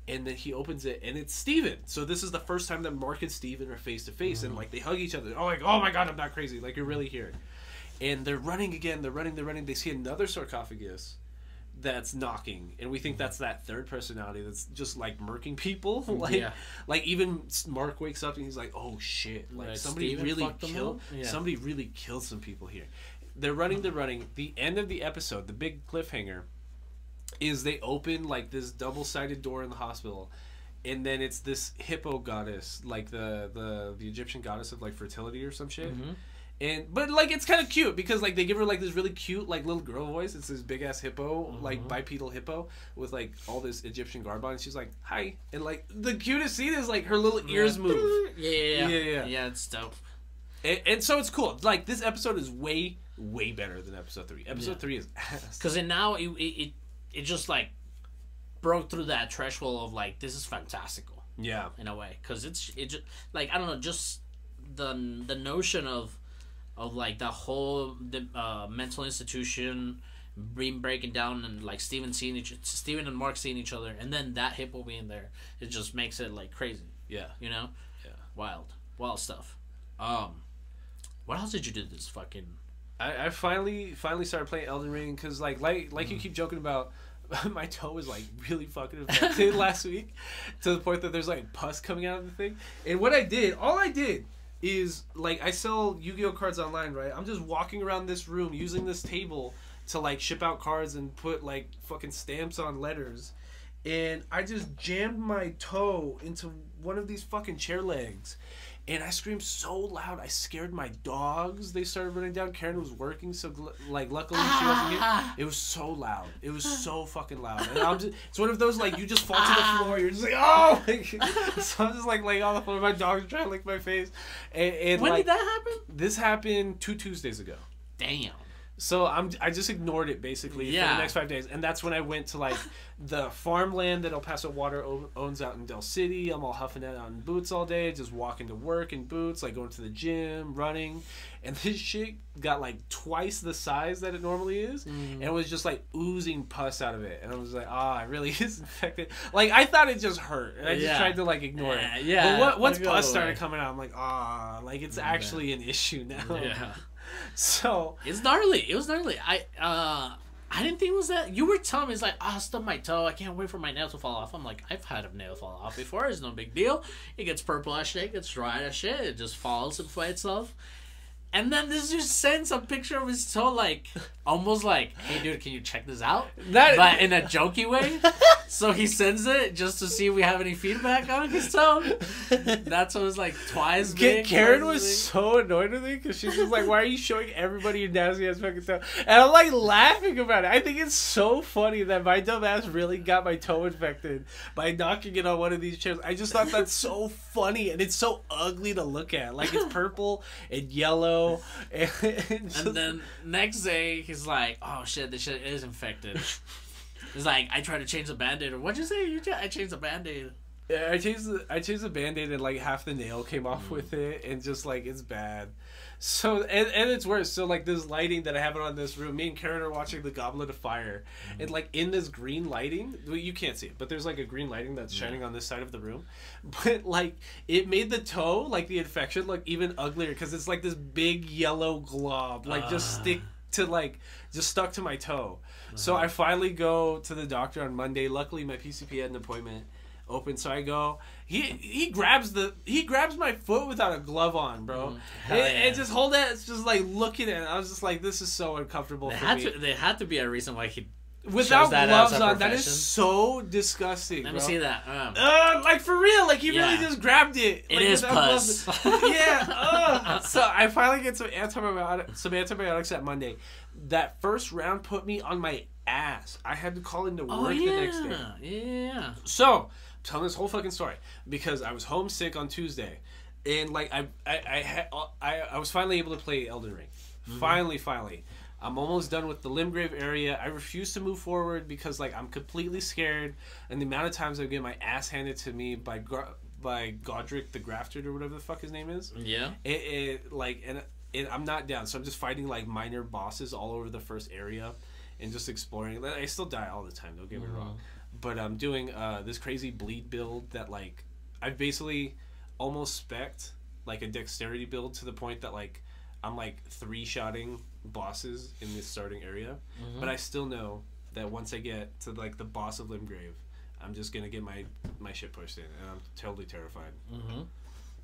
and then he opens it and it's Steven. So this is the first time that Mark and Steven are face to face, and like they hug each other. Oh, like, oh my god, I'm not crazy. Like, you're really here. And they're running again. They're running. They see another sarcophagus that's knocking, and we think that's that third personality that's just like murking people. Like even Mark wakes up and he's like, oh shit, like somebody Steven really killed somebody really killed some people here. They're running. The end of the episode, the big cliffhanger, is they open like this double-sided door in the hospital, and then it's this hippo goddess, like the Egyptian goddess of like fertility or some shit. But like it's kind of cute because like they give her like this really cute like little girl voice. It's this big ass hippo, like bipedal hippo with like all this Egyptian garb on. And she's like, hi, and like the cutest scene is like her little ears move. Yeah, it's dope. And so it's cool. Like this episode is way better than episode 3. Episode 3 is ass. Because now it just like broke through that threshold of like this is fantastical. Yeah, in a way, because it just like I don't know, just the notion of like the whole mental institution breaking down and like Steven and Mark seeing each other, and then that hippo being there, it just makes it like crazy. Yeah. You know? Yeah. Wild stuff. What else did you do this fucking? I finally started playing Elden Ring because like you keep joking about. My toe was like really fucking infected last week to the point that there's like pus coming out of the thing. And all I did is like I sell Yu-Gi-Oh cards online, right? I'm just walking around this room using this table to like ship out cards and put like fucking stamps on letters. And I just jammed my toe into one of these fucking chair legs. And I screamed so loud, I scared my dogs. They started running down. Karen was working, so like luckily she wasn't here. It was so loud. It was so fucking loud. And it's one of those like you just fall to the floor. You're just like, oh. So I'm just like laying on the floor. My dog's trying to lick my face. And when like, did that happen? This happened 2 Tuesdays ago. Damn. So I just ignored it basically for the next 5 days, and that's when I went to like the farmland that El Paso Water owns out in Del City. I'm all huffing it out in boots all day, just walking to work in boots, like going to the gym, running, and this shit got like twice the size that it normally is, and it was just like oozing pus out of it, and I was like, it really is infected. Like I thought it just hurt, and I just tried to like ignore it. Yeah. But once pus started coming out, I'm like, like it's actually an issue now. Yeah. So it's gnarly. It was gnarly. I didn't think it was that. You were telling me it's like, I stubbed my toe. I can't wait for my nail to fall off. I'm like, I've had a nail fall off before. It's no big deal. It gets purple as shit. It gets dry as shit. It just falls by itself. And then this just sends a picture of his toe, like almost like, "Hey, dude, can you check this out?" But in a jokey way. So he sends it just to see if we have any feedback on his toe. That's what was like twice big. Karen was so annoyed with me because she's just like, "Why are you showing everybody your nasty ass fucking toe?" And I'm like laughing about it. I think it's so funny that my dumb ass really got my toe infected by knocking it on one of these chairs. I just thought that's so funny, and it's so ugly to look at. Like it's purple and yellow. And then next day he's like, "Oh shit, this shit is infected." It's like I tried to change the band-aid, or what'd you say? I changed the band-aid. Yeah, I changed the band-aid and like half the nail came off with it, and just like it's bad. So and it's worse. So like this lighting that I have on this room, me and Karen are watching the Goblet of Fire, and like in this green lighting, well, you can't see it, but there's like a green lighting that's shining on this side of the room, but like it made the toe, like the infection, look even uglier because it's like this big yellow glob, like just stuck to my toe. So I finally go to the doctor on Monday. Luckily, my PCP had an appointment open, so I go. He grabs my foot without a glove on, bro, and just hold it. It's just like looking at it. I was just like, this is so uncomfortable for me. There had to be a reason why he without gloves on. That is so disgusting. Let me see that. Like for real, like he really just grabbed it. It is pus. Yeah. So I finally get some antibiotics at Monday. That first round put me on my ass. I had to call into work the next day. Yeah. So I'm telling this whole fucking story because I was homesick on Tuesday, and like I was finally able to play Elden Ring. Finally. I'm almost done with the Limgrave area. I refuse to move forward because like I'm completely scared, and the amount of times I get my ass handed to me by Godric the Grafted or whatever the fuck his name is. Yeah. I'm not down, so I'm just fighting like minor bosses all over the first area, and just exploring. I still die all the time. Don't get me wrong, but I'm doing this crazy bleed build that like I've basically almost spec'd like a dexterity build to the point that like I'm like 3-shotting bosses in this starting area, but I still know that once I get to like the boss of Limgrave, I'm just gonna get my shit pushed in, and I'm totally terrified.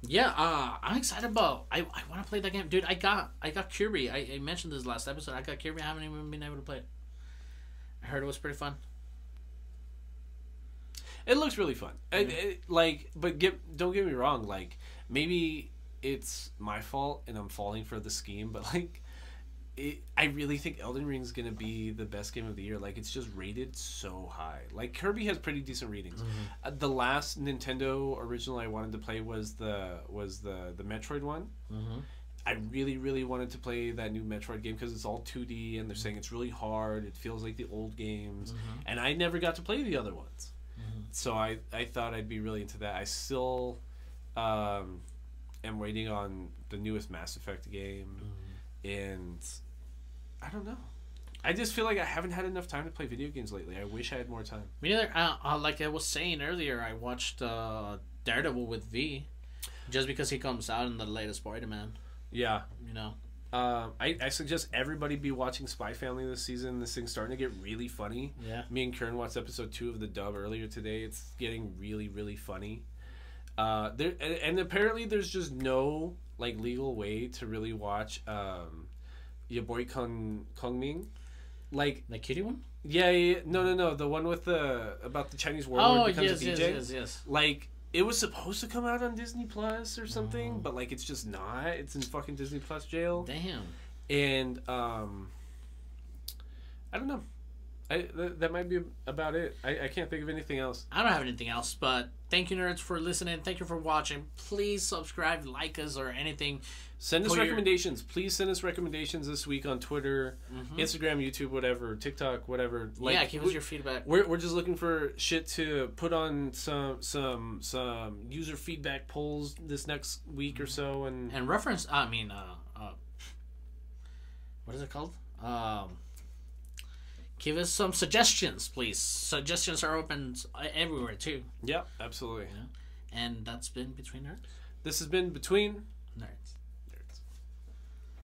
Yeah, I'm excited about. I want to play that game, dude. I got Kirby. I mentioned this last episode. I got Kirby. I haven't even been able to play it. I heard it was pretty fun. It looks really fun. But don't get me wrong. Like maybe it's my fault and I'm falling for the scheme, but like. I really think Elden Ring is gonna be the best game of the year. Like it's just rated so high. Like Kirby has pretty decent ratings. The last Nintendo original I wanted to play was the Metroid one. I really wanted to play that new Metroid game because it's all 2D and they're saying it's really hard. It feels like the old games, and I never got to play the other ones. So I thought I'd be really into that. I still am waiting on the newest Mass Effect game, and I don't know. I just feel like I haven't had enough time to play video games lately. I wish I had more time. Me neither. Like I was saying earlier, I watched Daredevil with V, just because he comes out in the latest Spider-Man. Yeah. You know. I suggest everybody be watching Spy Family this season. This thing's starting to get really funny. Yeah. Me and Karen watched episode 2 of the dub earlier today. It's getting really, really funny. And apparently there's just no like legal way to really watch your boy Kong Ming. Like the kitty one? Yeah, no, the one with about the Chinese warlord becomes a DJ. Yes. Like it was supposed to come out on Disney Plus or something, but like it's just not. It's in fucking Disney Plus jail. Damn. And I don't know. That might be about it. I can't think of anything else. I don't have anything else, but thank you, nerds, for listening. Thank you for watching. Please subscribe, like us, or anything. Send us recommendations. Please send us recommendations this week on Twitter, Instagram, YouTube, whatever, TikTok, whatever. Like, yeah, give us your feedback. We're just looking for shit to put on some user feedback polls this next week or so, and reference. I mean, what is it called? Give us some suggestions, please. Suggestions are open everywhere, too. Yep, absolutely. Yeah. And that's been Between Nerds. This has been Between Nerds.